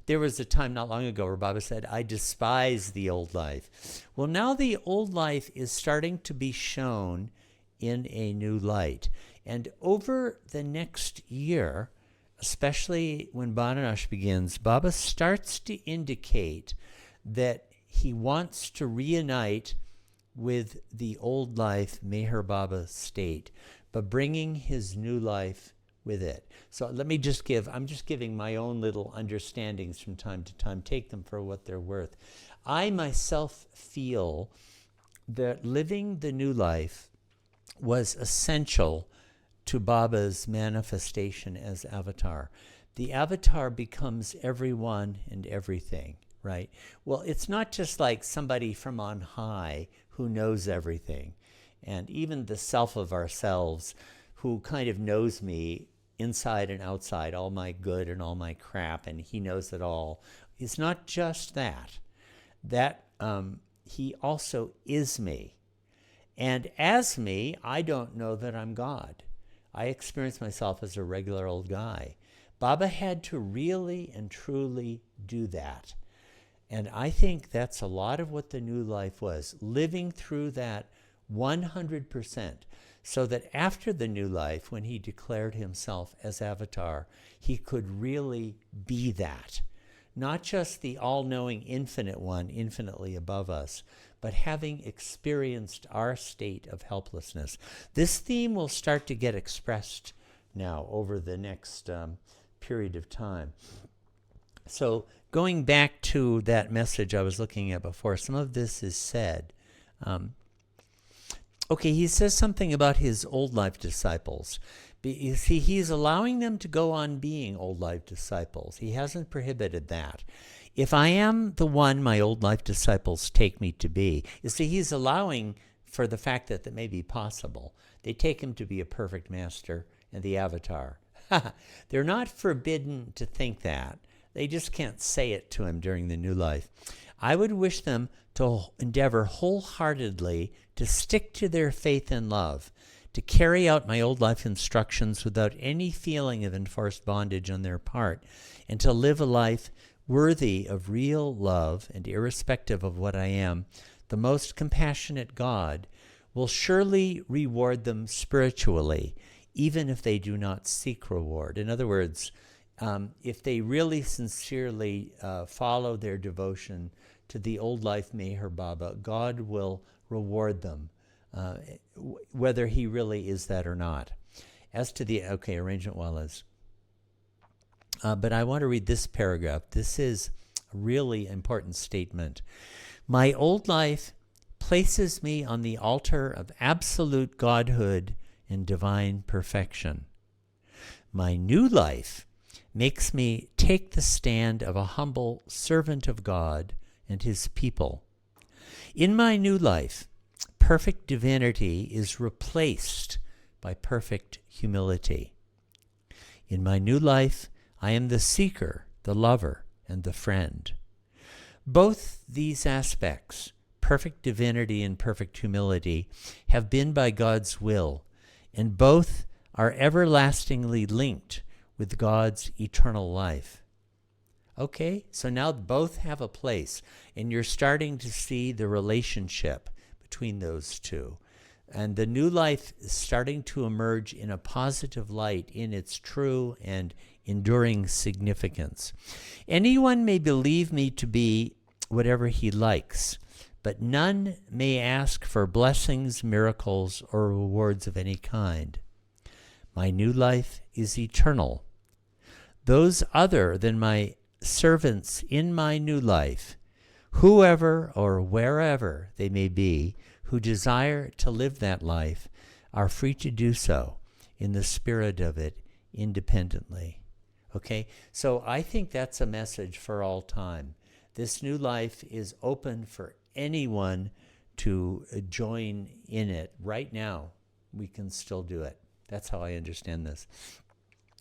There was a time not long ago where Baba said, I despise the old life. Well, now the old life is starting to be shown in a new light. And over the next year, especially when Bananash begins, Baba starts to indicate that he wants to reunite with the old life Meher Baba state, but bringing his new life with it. So let me just I'm just giving my own little understandings from time to time. Take them for what they're worth. I myself feel that living the new life was essential to Baba's manifestation as avatar. The avatar becomes everyone and everything. Right? Well, it's not just like somebody from on high who knows everything, and even the self of ourselves who kind of knows me inside and outside, all my good and all my crap, and he knows it all. It's not just that. He also is me. And as me, I don't know that I'm God. I experience myself as a regular old guy. Baba had to really and truly do that. And I think that's a lot of what the new life was, living through that 100%, so that after the new life, when he declared himself as Avatar, he could really be that. Not just the all-knowing infinite one, infinitely above us, but having experienced our state of helplessness. This theme will start to get expressed now over the next period of time. So going back to that message I was looking at before, some of this is said. Okay, he says something about his old life disciples. You see, he's allowing them to go on being old life disciples. He hasn't prohibited that. If I am the one my old life disciples take me to be, you see, he's allowing for the fact that may be possible. They take him to be a perfect master and the Avatar. They're not forbidden to think that. They just can't say it to him during the new life. I would wish them to endeavor wholeheartedly to stick to their faith and love, to carry out my old life instructions without any feeling of enforced bondage on their part, and to live a life worthy of real love, and irrespective of what I am, the most compassionate God will surely reward them spiritually, even if they do not seek reward. In other words, if they really sincerely follow their devotion to the old life Meher Baba, God will reward them, whether he really is that or not. As to the, arrangement Wallace. But I want to read this paragraph. This is a really important statement. My old life places me on the altar of absolute godhood and divine perfection. My new life makes me take the stand of a humble servant of God and his people. In my new life, perfect divinity is replaced by perfect humility. In my new life, I am the seeker, the lover, and the friend. Both these aspects, perfect divinity and perfect humility, have been by God's will, and both are everlastingly linked with God's eternal life. Okay, so now both have a place, and you're starting to see the relationship between those two. And the new life is starting to emerge in a positive light in its true and enduring significance. Anyone may believe me to be whatever he likes, but none may ask for blessings, miracles, or rewards of any kind. My new life is eternal. Those other than my servants in my new life, whoever or wherever they may be, who desire to live that life, are free to do so in the spirit of it independently. Okay, so I think that's a message for all time. This new life is open for anyone to join in it. Right now, we can still do it. That's how I understand this.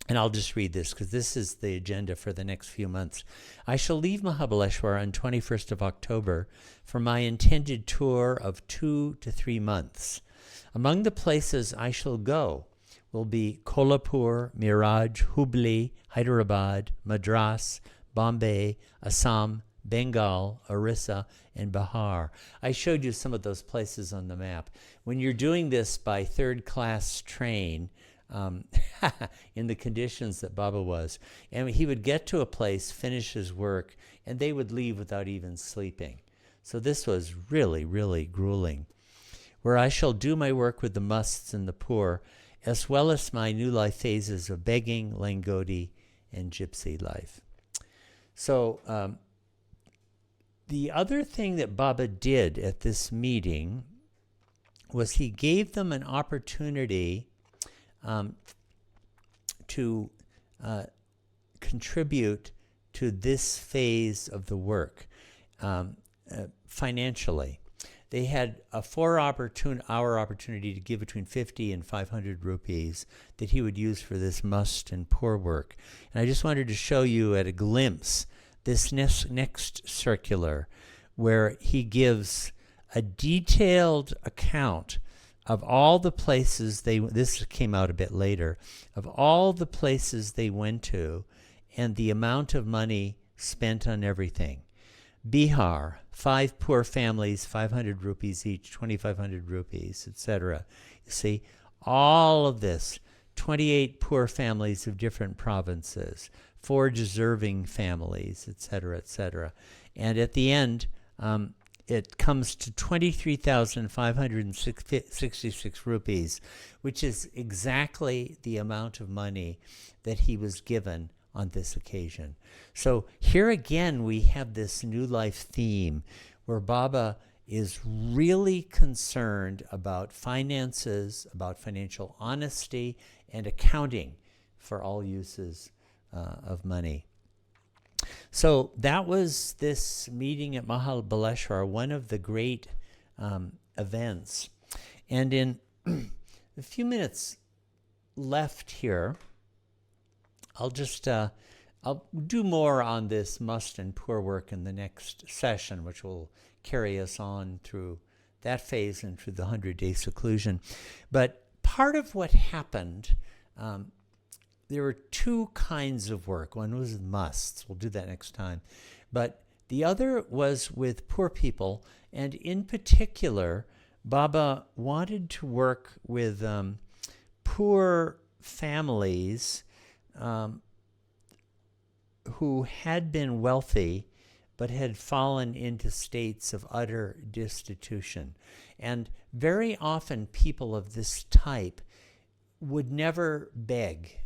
And I'll just read this because this is the agenda for the next few months. I shall leave Mahabaleshwar on 21st of October for my intended tour of 2 to 3 months. Among the places I shall go will be Kolhapur, Miraj, Hubli, Hyderabad, Madras, Bombay, Assam, Bengal, Orissa, and Bihar. I showed you some of those places on the map. When you're doing this by third-class train, in the conditions that Baba was, and he would get to a place, finish his work, and they would leave without even sleeping. So this was really, really grueling. Where I shall do my work with the musts and the poor, as well as my new life phases of begging, Langodi, and gypsy life. So the other thing that Baba did at this meeting was he gave them an opportunity to contribute to this phase of the work financially. They had a 4-hour opportunity to give between 50 and 500 rupees that he would use for this must and poor work. And I just wanted to show you at a glimpse this next circular where he gives a detailed account of all the places this came out a bit later, of all the places they went to and the amount of money spent on everything. Bihar, 5 poor families, 500 rupees each, 2,500 rupees, etc. You see, all of this, 28 poor families of different provinces, 4 deserving families, etc., etc. And at the end, it comes to 23,566 rupees, which is exactly the amount of money that he was given on this occasion. So here again, we have this new life theme where Baba is really concerned about finances, about financial honesty, and accounting for all uses of money. So that was this meeting at Mahabaleshwar, one of the great events. And in a few minutes left here, I'll just I'll do more on this must and poor work in the next session, which will carry us on through that phase and through the 100-day seclusion. But part of what happened, there were 2 kinds of work. One was musts. We'll do that next time. But the other was with poor people. And in particular, Baba wanted to work with poor families who had been wealthy but had fallen into states of utter destitution. And very often people of this type would never beg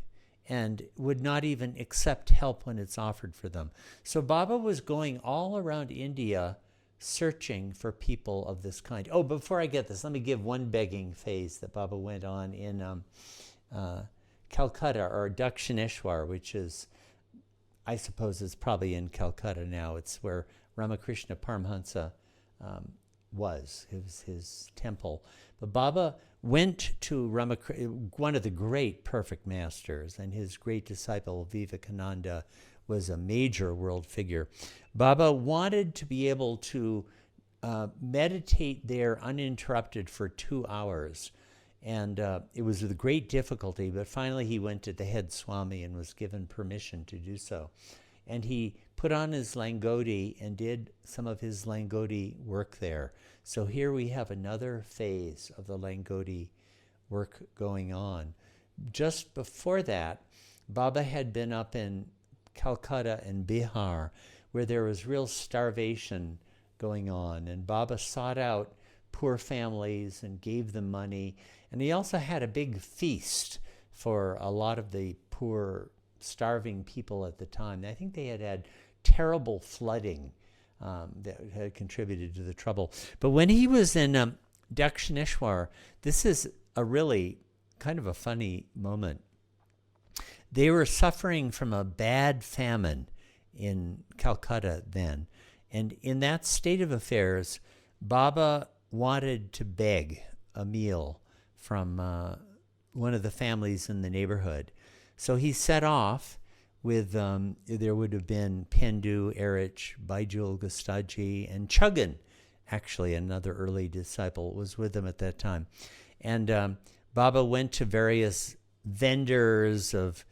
and would not even accept help when it's offered for them. So Baba was going all around India searching for people of this kind. Oh, before I get this, let me give one begging phase that Baba went on in Calcutta, or Dakshineshwar, which is, I suppose, is probably in Calcutta now. It's where Ramakrishna Paramhansa was, his temple. But Baba went to one of the great perfect masters, and his great disciple Vivekananda was a major world figure. Baba wanted to be able to meditate there uninterrupted for 2 hours. And it was with great difficulty, but finally he went to the head Swami and was given permission to do so. And he put on his Langoti and did some of his Langoti work there. So here we have another phase of the Langoti work going on. Just before that, Baba had been up in Calcutta and Bihar, where there was real starvation going on. And Baba sought out poor families and gave them money. And he also had a big feast for a lot of the poor, starving people at the time. I think they had had terrible flooding that had contributed to the trouble. But when he was in Dakshineshwar, this is a really kind of a funny moment. They were suffering from a bad famine in Calcutta then. And in that state of affairs, Baba wanted to beg a meal from one of the families in the neighborhood. So he set off with, there would have been Pendu, Erich, Baijul Gustaji, and Chuggan, actually another early disciple, was with him at that time. And Baba went to various vendors of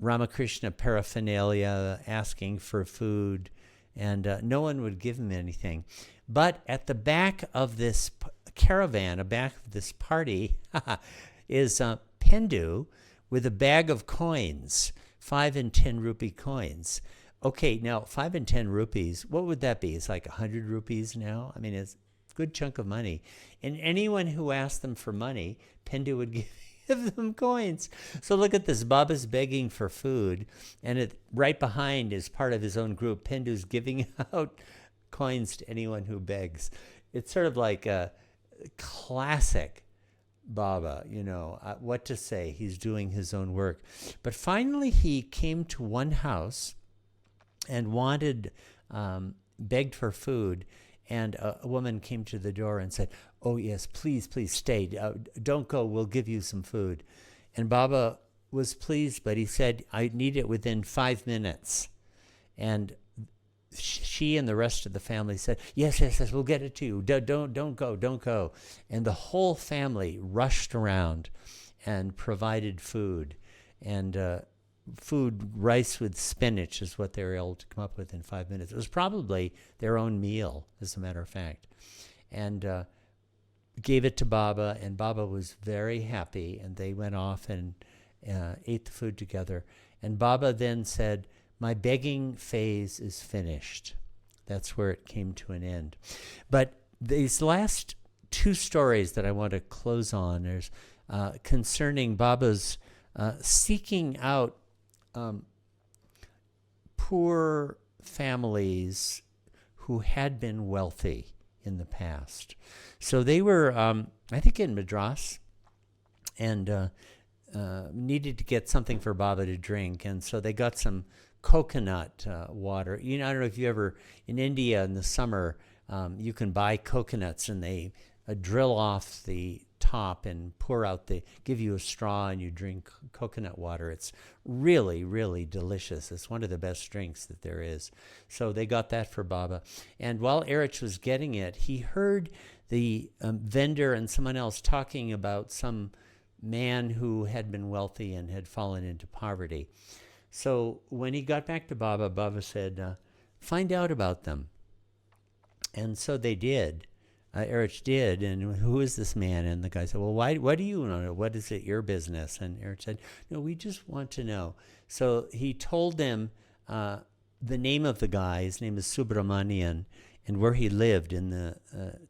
Ramakrishna paraphernalia asking for food, and no one would give him anything. But at the back of this caravan, back of this party, is Pendu with a bag of coins, 5 and 10 rupee coins. Okay, now 5 and 10 rupees, what would that be? It's like 100 rupees now? I mean, it's a good chunk of money. And anyone who asked them for money, Pendu would give them coins. So look at this, Baba's begging for food, and right behind is part of his own group. Pendu's giving out coins to anyone who begs. It's sort of like a classic Baba, what to say. He's doing his own work. But finally he came to one house and begged for food. And a woman came to the door and said, "Oh yes, please stay. Don't go, we'll give you some food." And Baba was pleased, but he said, "I need it within 5 minutes." And she and the rest of the family said, yes, yes, yes, we'll get it to you. Don't go. And the whole family rushed around and provided food. And rice with spinach is what they were able to come up with in 5 minutes. It was probably their own meal, as a matter of fact. And gave it to Baba, and Baba was very happy, and they went off and ate the food together. And Baba then said, my begging phase is finished. That's where it came to an end. But these last two stories that I want to close on is concerning Baba's seeking out poor families who had been wealthy in the past. So they were, I think, in Madras, and needed to get something for Baba to drink. And so they got some coconut water. I don't know if you ever, in India in the summer, you can buy coconuts, and they drill off the top and give you a straw, and you drink coconut water. It's really, really delicious. It's one of the best drinks that there is. So they got that for Baba. And while Erich was getting it, he heard the vendor and someone else talking about some man who had been wealthy and had fallen into poverty. So when he got back to Baba, Baba said, find out about them. And so they did. Erich did. And who is this man? And the guy said, well, why do you know? What is it, your business? And Erich said, no, we just want to know. So he told them the name of the guy. His name is Subramanian, and where he lived in the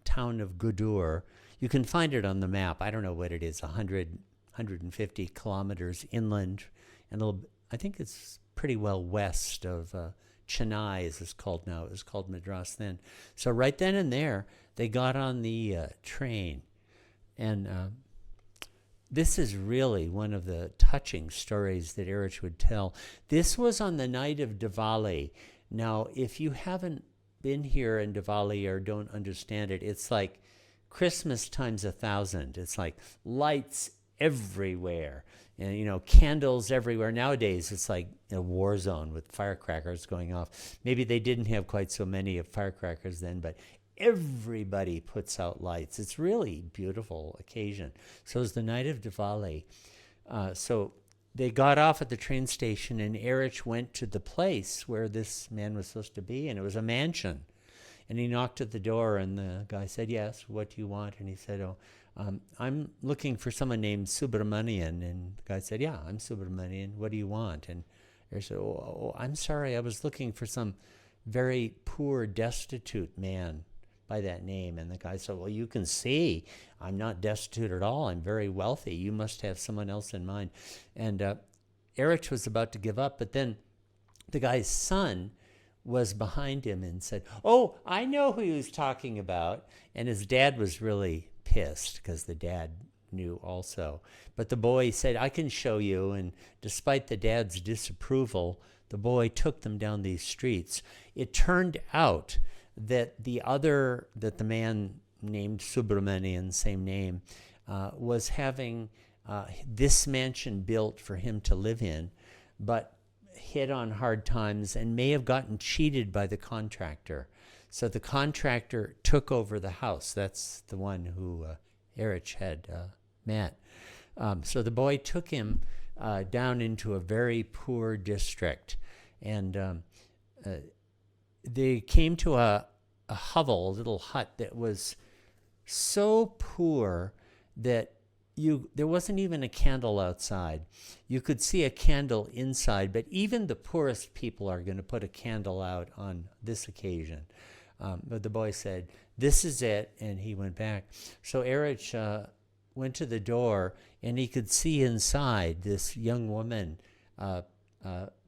town of Gudur. You can find it on the map. I don't know what it is, 150 kilometers inland, and I think it's pretty well west of Chennai, as it's called now. It was called Madras then. So right then and there, they got on the train. And this is really one of the touching stories that Erich would tell. This was on the night of Diwali. Now, if you haven't been here in Diwali or don't understand it, it's like Christmas times 1,000. It's like lights everywhere, and candles everywhere. Nowadays it's like a war zone with firecrackers going off. Maybe they didn't have quite so many of firecrackers then, but everybody puts out lights. It's really beautiful occasion. So it was the night of Diwali. So they got off at the train station, and Erich went to the place where this man was supposed to be, and it was a mansion. And he knocked at the door, and the guy said, yes, what do you want? And he said, I'm looking for someone named Subramanian. And the guy said, yeah, I'm Subramanian. What do you want? And he said, I'm sorry, I was looking for some very poor, destitute man by that name. And the guy said, well, you can see I'm not destitute at all. I'm very wealthy. You must have someone else in mind. And Erich was about to give up, but then the guy's son was behind him and said, oh, I know who he was talking about. And his dad was really pissed because the dad knew also. But the boy said, I can show you. And despite the dad's disapproval, the boy took them down these streets. It turned out that the man named Subramanian, same name, was having this mansion built for him to live in, but hit on hard times and may have gotten cheated by the contractor. So the contractor took over the house. That's the one who Erich had met. So the boy took him down into a very poor district. And they came to a hovel, a little hut that was so poor that there wasn't even a candle outside. You could see a candle inside, but even the poorest people are going to put a candle out on this occasion. But the boy said, this is it, and he went back. So Erich went to the door, and he could see inside this young woman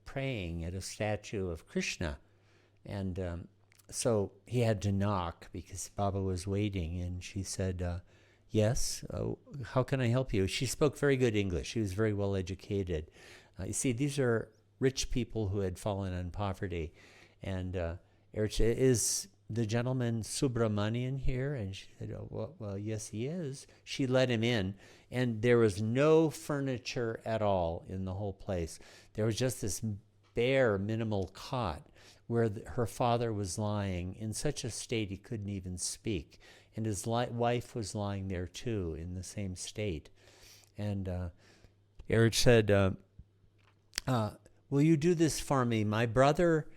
praying at a statue of Krishna. And so he had to knock because Baba was waiting, and she said, yes, how can I help you? She spoke very good English. She was very well educated. You see, these are rich people who had fallen in poverty. And Erich, is the gentleman Subramanian here? And she said, oh, well, yes, he is. She let him in, and there was no furniture at all in the whole place. There was just this bare, minimal cot where her father was lying in such a state he couldn't even speak. And his wife was lying there too in the same state. And Erich said, will you do this for me? My brother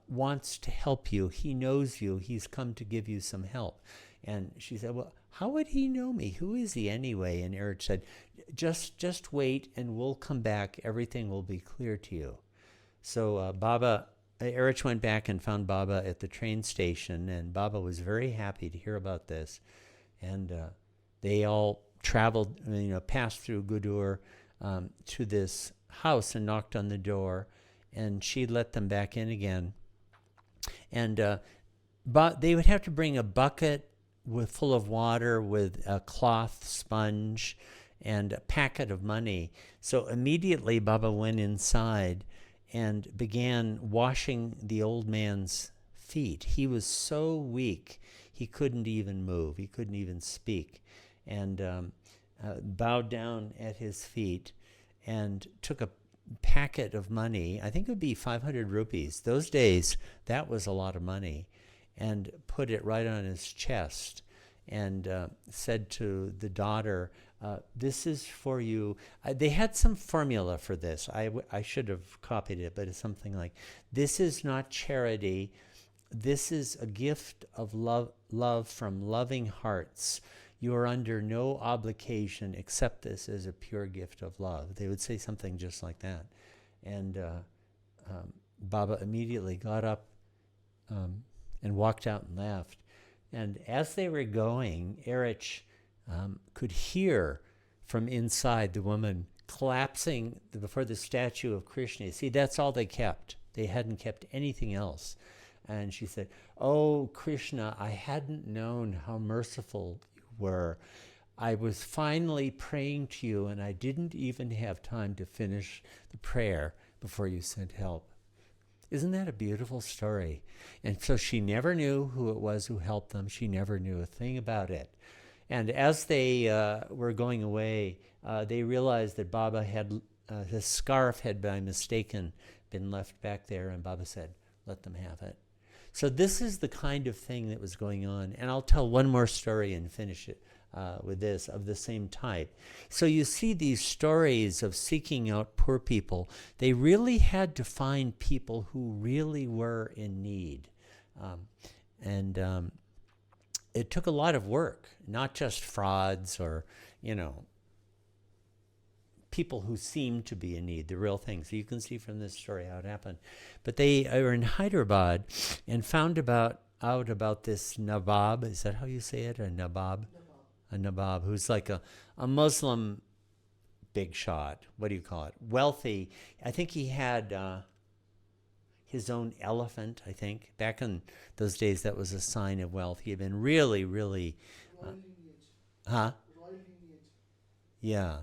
wants to help you. He knows you. He's come to give you some help. And she said, well, how would he know me? Who is he anyway? And Erich said, just wait and we'll come back. Everything will be clear to you. So Erich went back and found Baba at the train station, and Baba was very happy to hear about this. And they all traveled, passed through Gudur to this house and knocked on the door, and she let them back in again. And but they would have to bring a bucket full of water with a cloth sponge and a packet of money. So immediately Baba went inside and began washing the old man's feet. He was so weak, he couldn't even move. He couldn't even speak. And bowed down at his feet and took a packet of money. I think it would be 500 rupees. Those days, that was a lot of money. And put it right on his chest and said to the daughter, this is for you. They had some formula for this. I should have copied it, but it's something like, this is not charity. This is a gift of love from loving hearts. You are under no obligation. Accept this as a pure gift of love. They would say something just like that. And Baba immediately got up and walked out and left. And as they were going, Erich could hear from inside the woman collapsing before the statue of Krishna. See, that's all they kept. They hadn't kept anything else. And she said, oh, Krishna, I hadn't known how merciful you were. I was finally praying to you, and I didn't even have time to finish the prayer before you sent help. Isn't that a beautiful story? And so she never knew who it was who helped them. She never knew a thing about it. And as they were going away, they realized that Baba had, his scarf had by mistaken been left back there, and Baba said, let them have it. So this is the kind of thing that was going on. And I'll tell one more story and finish it with this, of the same type. So you see these stories of seeking out poor people. They really had to find people who really were in need. It took a lot of work, not just frauds or, people who seemed to be in need, the real thing. So you can see from this story how it happened. But they were in Hyderabad and found out about this Nawab. Is that how you say it? A Nawab? A Nawab, who's like a Muslim big shot. What do you call it? Wealthy. I think he had his own elephant, I think. Back in those days, that was a sign of wealth. He had been really, really... Royal lineage. Huh? Royal lineage. Yeah.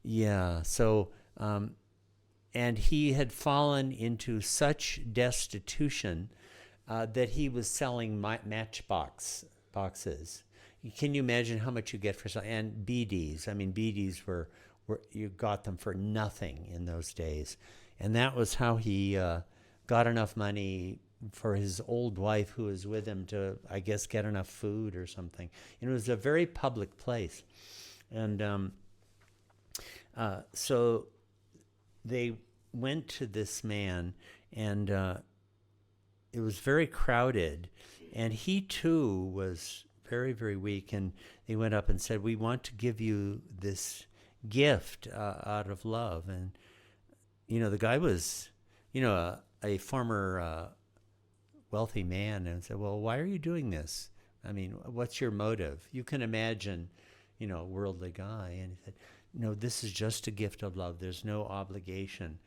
Yeah. So, and he had fallen into such destitution that he was selling boxes. Can you imagine how much you get for something? And BDs. I mean, BDs were you got them for nothing in those days. And that was how he got enough money for his old wife who was with him to, I guess, get enough food or something. And it was a very public place. And so they went to this man, and it was very crowded. And he, too, was very, very weak. And they went up and said, we want to give you this gift out of love. And, the guy was, a former wealthy man, and said, well, why are you doing this? I mean, what's your motive? You can imagine, a worldly guy. And he said, no, this is just a gift of love. There's no obligation.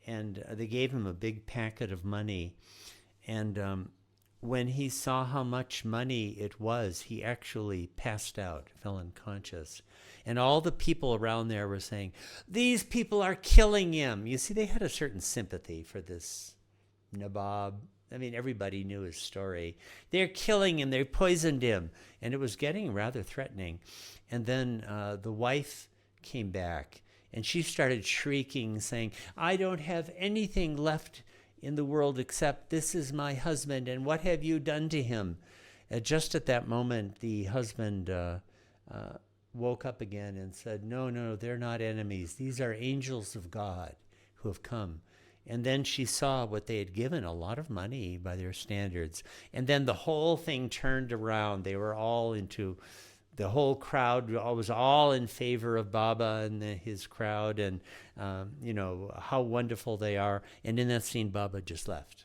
And they gave him a big packet of money. And when he saw how much money it was, he actually passed out, fell unconscious. And all the people around there were saying, these people are killing him. You see, they had a certain sympathy for this Nawab. I mean, everybody knew his story. They're killing him. They poisoned him. And it was getting rather threatening. And then the wife came back, and she started shrieking, saying, I don't have anything left in the world except this is my husband, and what have you done to him? Just at that moment, the husband woke up again and said, no, no, they're not enemies. These are angels of God who have come. And then she saw what they had given, a lot of money by their standards. And then the whole thing turned around. They were all into, the whole crowd was all in favor of Baba and his crowd, and how wonderful they are. And in that scene, Baba just left.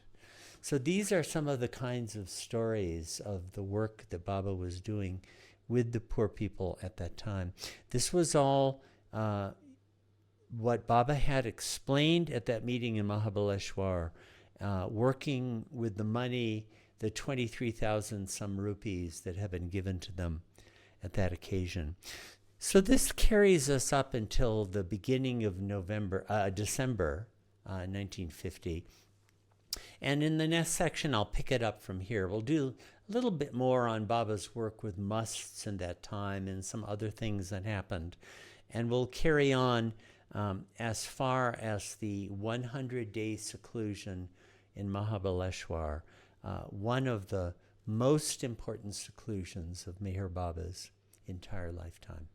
So these are some of the kinds of stories of the work that Baba was doing with the poor people at that time. This was all what Baba had explained at that meeting in Mahabaleshwar, working with the money, the 23,000 some rupees that had been given to them at that occasion. So this carries us up until the beginning of December 1950. And in the next section, I'll pick it up from here. We'll do a little bit more on Baba's work with Masts in that time and some other things that happened. And we'll carry on as far as the 100-day seclusion in Mahabaleshwar, one of the most important seclusions of Meher Baba's entire lifetime.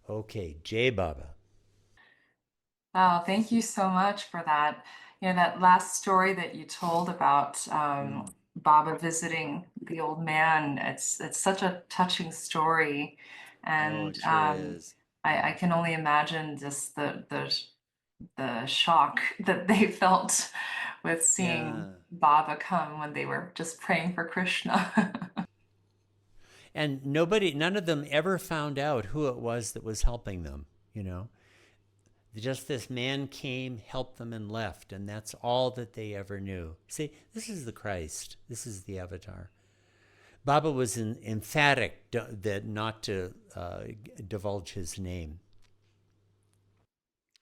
Okay, Jai Baba. Wow, thank you so much for that. That last story that you told about Baba visiting the old man, it's such a touching story. And it sure is. I can only imagine just the shock that they felt with seeing Baba come when they were just praying for Krishna. And none of them ever found out who it was that was helping them, Just this man came, helped them, and left, and that's all that they ever knew. See, this is the Christ. This is the Avatar. Baba was emphatic that not to divulge his name.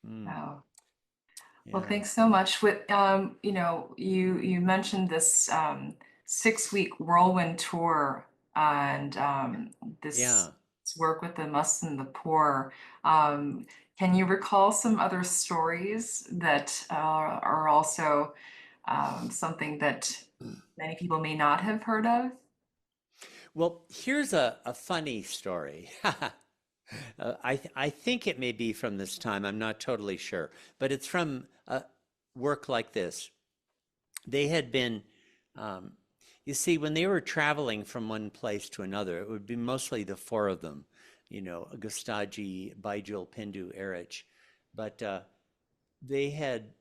Wow. Yeah. Well, thanks so much. With you mentioned this 6-week whirlwind tour and this work with the Masts and the poor. Can you recall some other stories that are also something that many people may not have heard of? Well, here's a funny story. I think it may be from this time. I'm not totally sure, but it's from work like this. They had been, you see, when they were traveling from one place to another, it would be mostly the four of them, Gustaji, Baijul, Pindu, Erich, but they had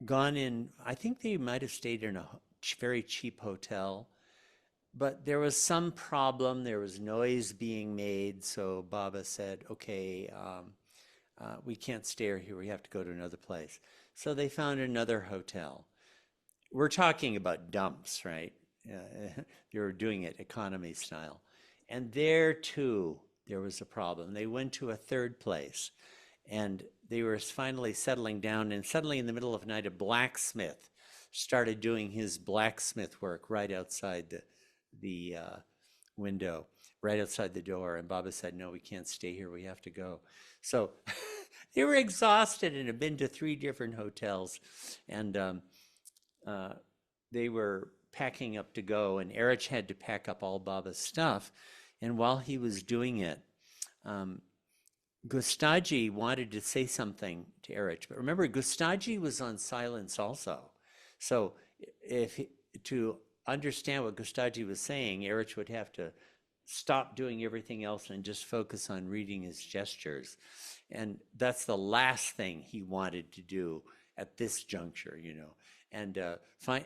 gone in, I think they might have stayed in a very cheap hotel, but there was some problem. There was noise being made, so Baba said, okay, we can't stay here. We have to go to another place. So they found another hotel. We're talking about dumps, right? They were doing it economy style. And there, too, there was a problem. They went to a third place, and they were finally settling down, and suddenly in the middle of the night, a blacksmith started doing his blacksmith work right outside the window, right outside the door. And Baba said, no, we can't stay here. We have to go. So they were exhausted and had been to 3 different hotels. And they were packing up to go. And Erich had to pack up all Baba's stuff. And while he was doing it, Gustaji wanted to say something to Erich. But remember, Gustaji was on silence also. So to understand what Gustaji was saying, Erich would have to stop doing everything else and just focus on reading his gestures. And that's the last thing he wanted to do at this juncture, And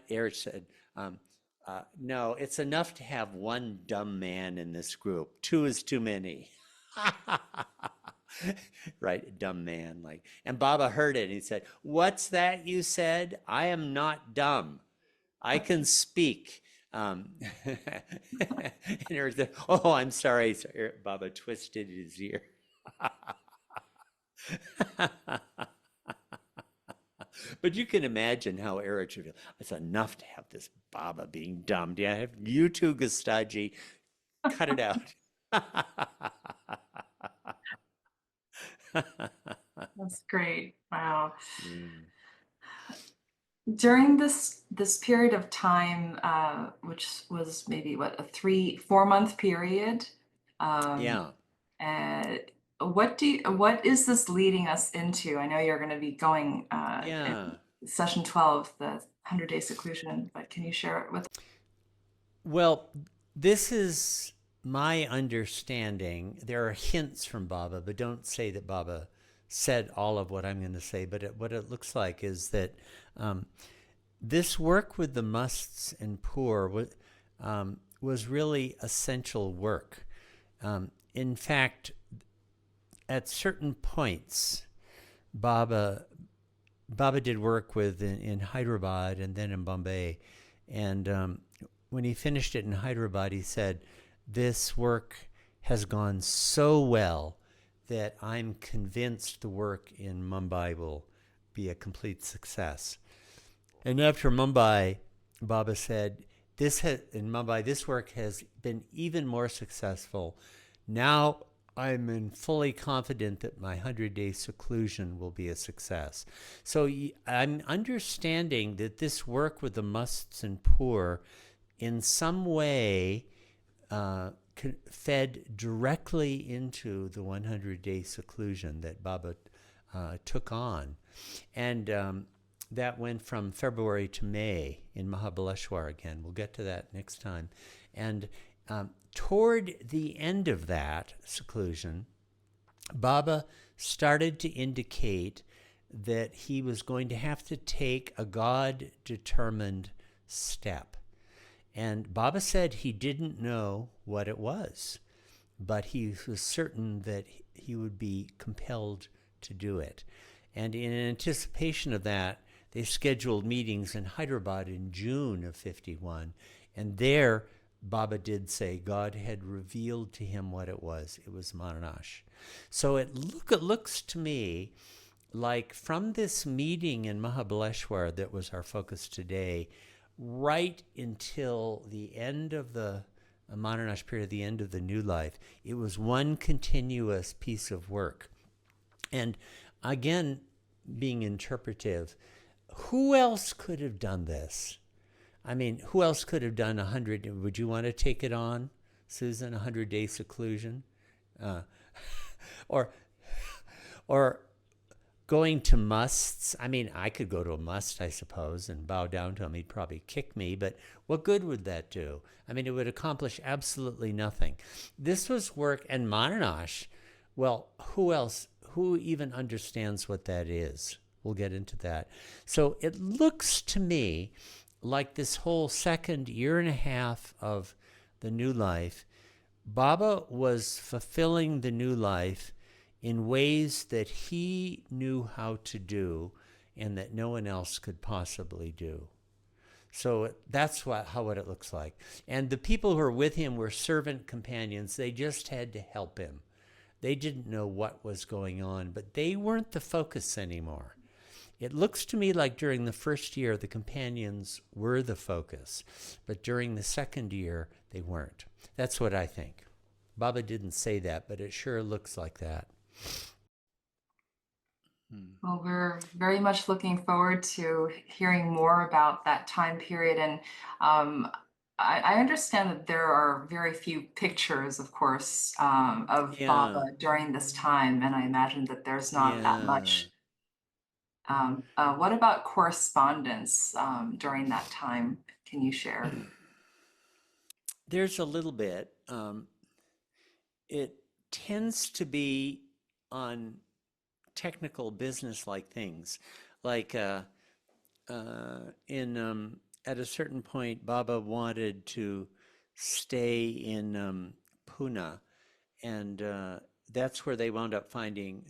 Erich said, no, it's enough to have one dumb man in this group. 2 is too many. Right, dumb man. And Baba heard it and he said, what's that you said? I am not dumb. I can speak. And Eric said, oh, I'm sorry. So Baba twisted his ear. But you can imagine how Erich would feel. It's enough to have this Baba being dumb. Yeah, have you too, Gustaji. Cut it out. That's great. Wow. Mm. During this period of time, which was maybe what, a 3-4 month period, um, Yeah, uh, what is this leading us into? I know you're going to be going in yeah. session 12, the 100-day seclusion, but can you share it with? Well, this is my understanding. There are hints from Baba, but don't say that Baba said all of what I'm going to say. But what it looks like is that um, this work with the musts and poor was really essential work. In fact, at certain points, Baba Baba did work with in Hyderabad and then in Bombay, and when he finished it in Hyderabad, he said, "This work has gone so well that I'm convinced the work in Mumbai will be a complete success." And after Mumbai, Baba said, in Mumbai, this work has been even more successful. Now I'm fully confident that my 100-day seclusion will be a success. So I'm understanding that this work with the musts and poor in some way fed directly into the 100-day seclusion that Baba took on. And that went from February to May in Mahabaleshwar again. We'll get to that next time. And toward the end of that seclusion, Baba started to indicate that he was going to have to take a God-determined step. And Baba said he didn't know what it was, but he was certain that he would be compelled to do it. And in anticipation of that, they scheduled meetings in Hyderabad in June of 51. And there, Baba did say God had revealed to him what it was. It was Mananash. So it looks to me like from this meeting in Mahabaleshwar that was our focus today, right until the end of the Mananash period, the end of the new life, it was one continuous piece of work. And again, being interpretive, who else could have done this? I mean, who else could have done 100? Would you want to take it on, Susan? 100-day seclusion, uh, or or going to musts? I mean, I could go to a must, I suppose, and bow down to him. He'd probably kick me, but what good would that do? I mean, it would accomplish absolutely nothing. This was work, and Mananash. Well, who else? Who even understands what that is? We'll get into that. So it looks to me like this whole second year and a half of the new life, Baba was fulfilling the new life in ways that he knew how to do and that no one else could possibly do. So that's how it looks like. And the people who were with him were servant companions. They just had to help him. They didn't know what was going on, but they weren't the focus anymore. It looks to me like during the first year, the companions were the focus, but during the second year, they weren't. That's what I think. Baba didn't say that, but it sure looks like that. Well, we're very much looking forward to hearing more about that time period. And I understand that there are very few pictures, of course, of Yeah, Baba during this time. And I imagine that there's not that yeah. much. What about correspondence during that time? Can you share? There's a little bit. It tends to be on technical business like things. Like in at a certain point, Baba wanted to stay in Pune, and that's where they wound up finding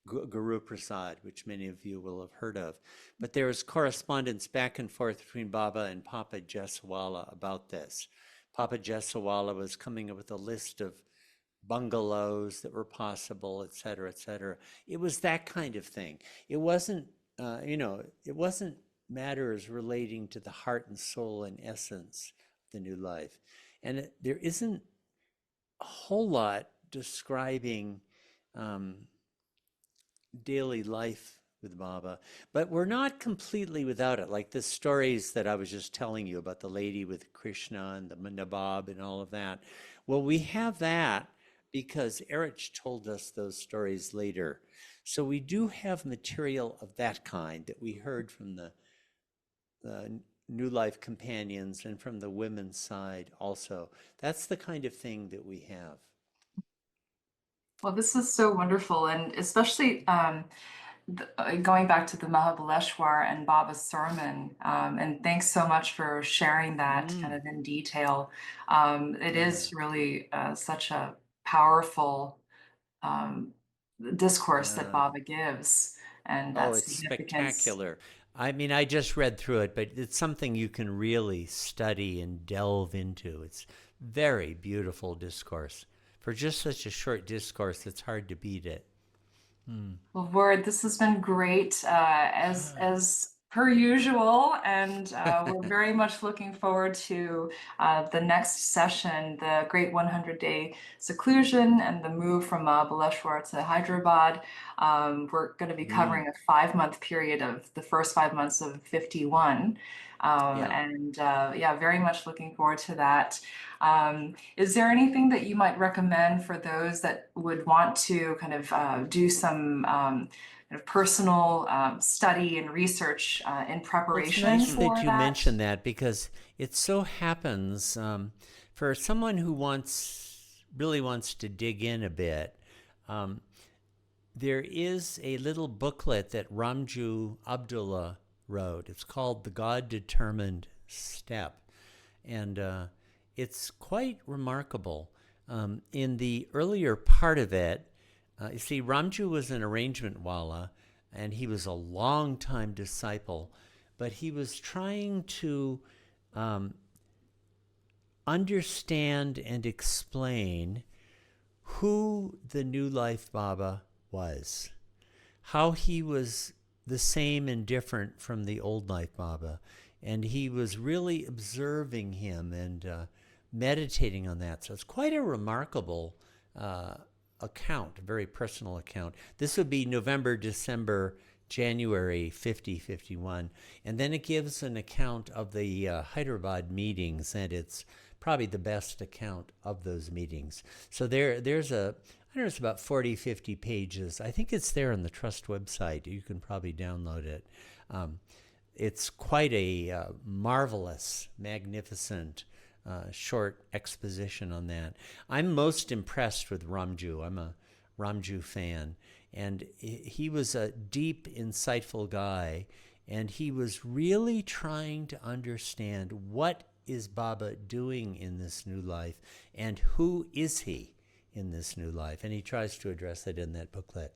Guru Prasad, which many of you will have heard of. But there was correspondence back and forth between Baba and Papa Jeswala about this. Papa Jeswala was coming up with a list of bungalows that were possible, et cetera, et cetera. It was that kind of thing. It wasn't, it wasn't matters relating to the heart and soul and essence of the new life. And there isn't a whole lot describing daily life with Baba, but we're not completely without it. Like the stories that I was just telling you about the lady with Krishna and the Nabab and all of that. Well, we have that because Erich told us those stories later. So we do have material of that kind that we heard from the New Life companions and from the women's side also. That's the kind of thing that we have. Well, this is so wonderful, and especially going back to the Mahabaleshwar and Baba's sermon, and thanks so much for sharing that kind Mm, of in detail. It yeah, is really such a powerful um, discourse that yeah. Baba gives, and Oh, that it's significance. spectacular. I mean, I just read through it, but it's something you can really study and delve into. It's very beautiful discourse. For just such a short discourse, it's hard to beat it. Hmm. Well, Ward, this has been great, as per usual, and we're very much looking forward to the next session, the Great 100-Day Seclusion and the move from Baleshwar to Hyderabad. We're going to be Mm, covering a 5-month period of the first 5 months of 51. yeah. And yeah, very much looking forward to that. Is there anything that you might recommend for those that would want to kind of do some kind of personal study and research in Well, it's preparation nice that for you that? mentioned that because it so happens for someone who really wants to dig in a bit. Um, there is a little booklet that Ramju Abdullah wrote. It's called The God Determined Step. And it's quite remarkable. In the earlier part of it, you see, Ramju was an arrangement wala, and he was a long time disciple, but he was trying to um, understand and explain who the New Life Baba was, how he was the same and different from the old Life Baba. And he was really observing him and meditating on that. So it's quite a remarkable account, a very personal account. This would be November, December, January 5051. And then it gives an account of the Hyderabad meetings, and it's probably the best account of those meetings. So there's I don't know, it's about 40, 50 pages. I think it's there on the Trust website. You can probably download it. Um, it's quite a marvelous, magnificent, short exposition on that. I'm most impressed with Ramju. I'm a Ramju fan. And he was a deep, insightful guy. And he was really trying to understand what is Baba doing in this new life and who is he in this new life. And he tries to address it in that booklet.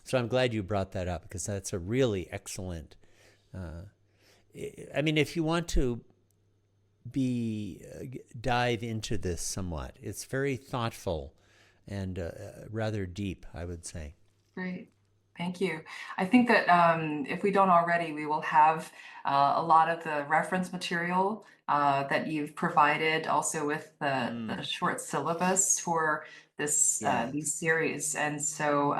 So I'm glad you brought that up because that's a really excellent. I mean, if you want to be dive into this somewhat, it's very thoughtful and rather deep, I would say. Great. Thank you. I think that if we don't already, we will have a lot of the reference material that you've provided, also with the Mm, short syllabus for this these yes, series. And so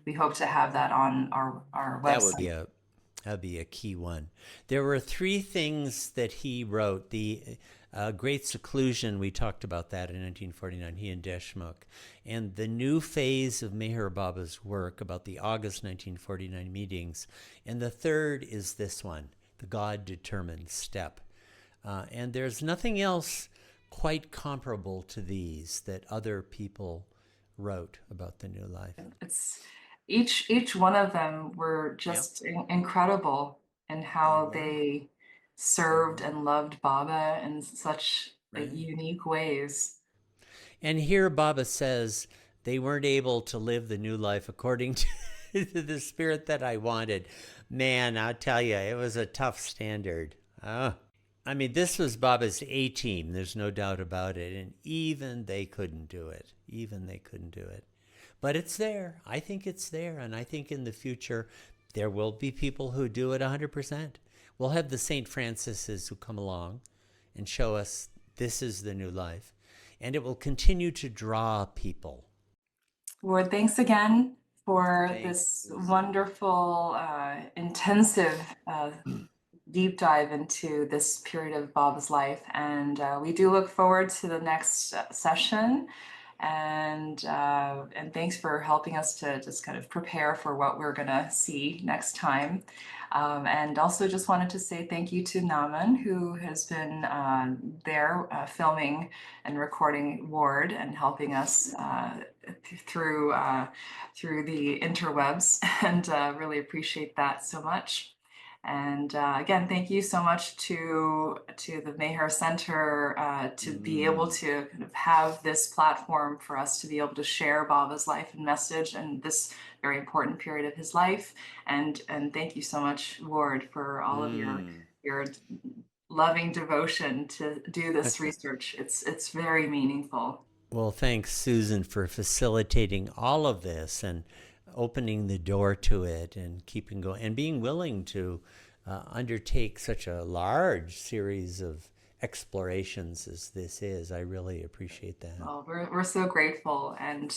we hope to have that on our that would website. be a key one. There were three things that he wrote. The Great Seclusion, we talked about that in 1949, he and Deshmukh. And the new phase of Meher Baba's work about the August 1949 meetings. And the third is this one, The God Determined Step. And there's nothing else quite comparable to these that other people wrote about the new life. It's each one of them were Yep, just incredible in they how were. they They served were. and loved Baba in such Right. unique ways. And here Baba says they weren't able to live the new life according to the spirit that I wanted. Man, I'll tell you, it was a tough standard. Oh. I mean, this was Baba's A team. There's no doubt about it. And even they couldn't do it. Even they couldn't do it. But it's there. I think it's there. And I think in the future, there will be people who do it 100%. We'll have the St. Francis's who come along and show us this is the new life. And it will continue to draw people. Lord, thanks again for Thanks, this Susan. wonderful, intensive deep dive into this period of Bob's life. And we do look forward to the next session. And thanks for helping us to just kind of prepare for what we're going to see next time. And also just wanted to say thank you to Naman, who has been there filming and recording Ward and helping us through through the interwebs, and really appreciate that so much. And again, thank you so much to the Mayher Center to be able to kind of have this platform for us to be able to share Baba's life and message and this very important period of his life. And thank you so much, Ward, for all of your loving devotion to do this research. It's very meaningful. Well, thanks, Susan, for facilitating all of this and opening the door to it and keeping going and being willing to undertake such a large series of explorations as this is. I really appreciate that. Well, we're so grateful, and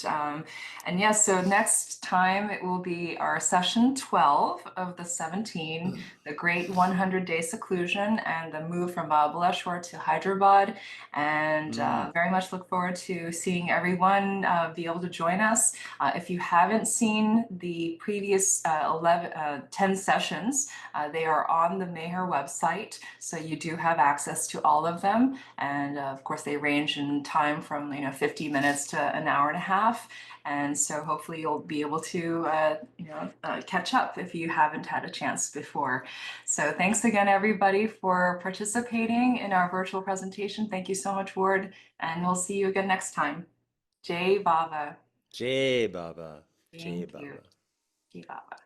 yes, so next time it will be our session 12 of the 17, the Great 100-Day Seclusion and the move from Mahabaleshwar to Hyderabad, and very much look forward to seeing everyone be able to join us. If you haven't seen the previous 10 sessions, they are on the Mayher website, so you do have access to all of them, and of course they range in time from 50 minutes to an hour and a half, and so hopefully you'll be able to catch up if you haven't had a chance before. So thanks again, everybody, for participating in our virtual presentation. Thank you so much, Ward, and we'll see you again next time. Jai Baba. Jai Baba. Jai Thank you. Baba. Jai Baba.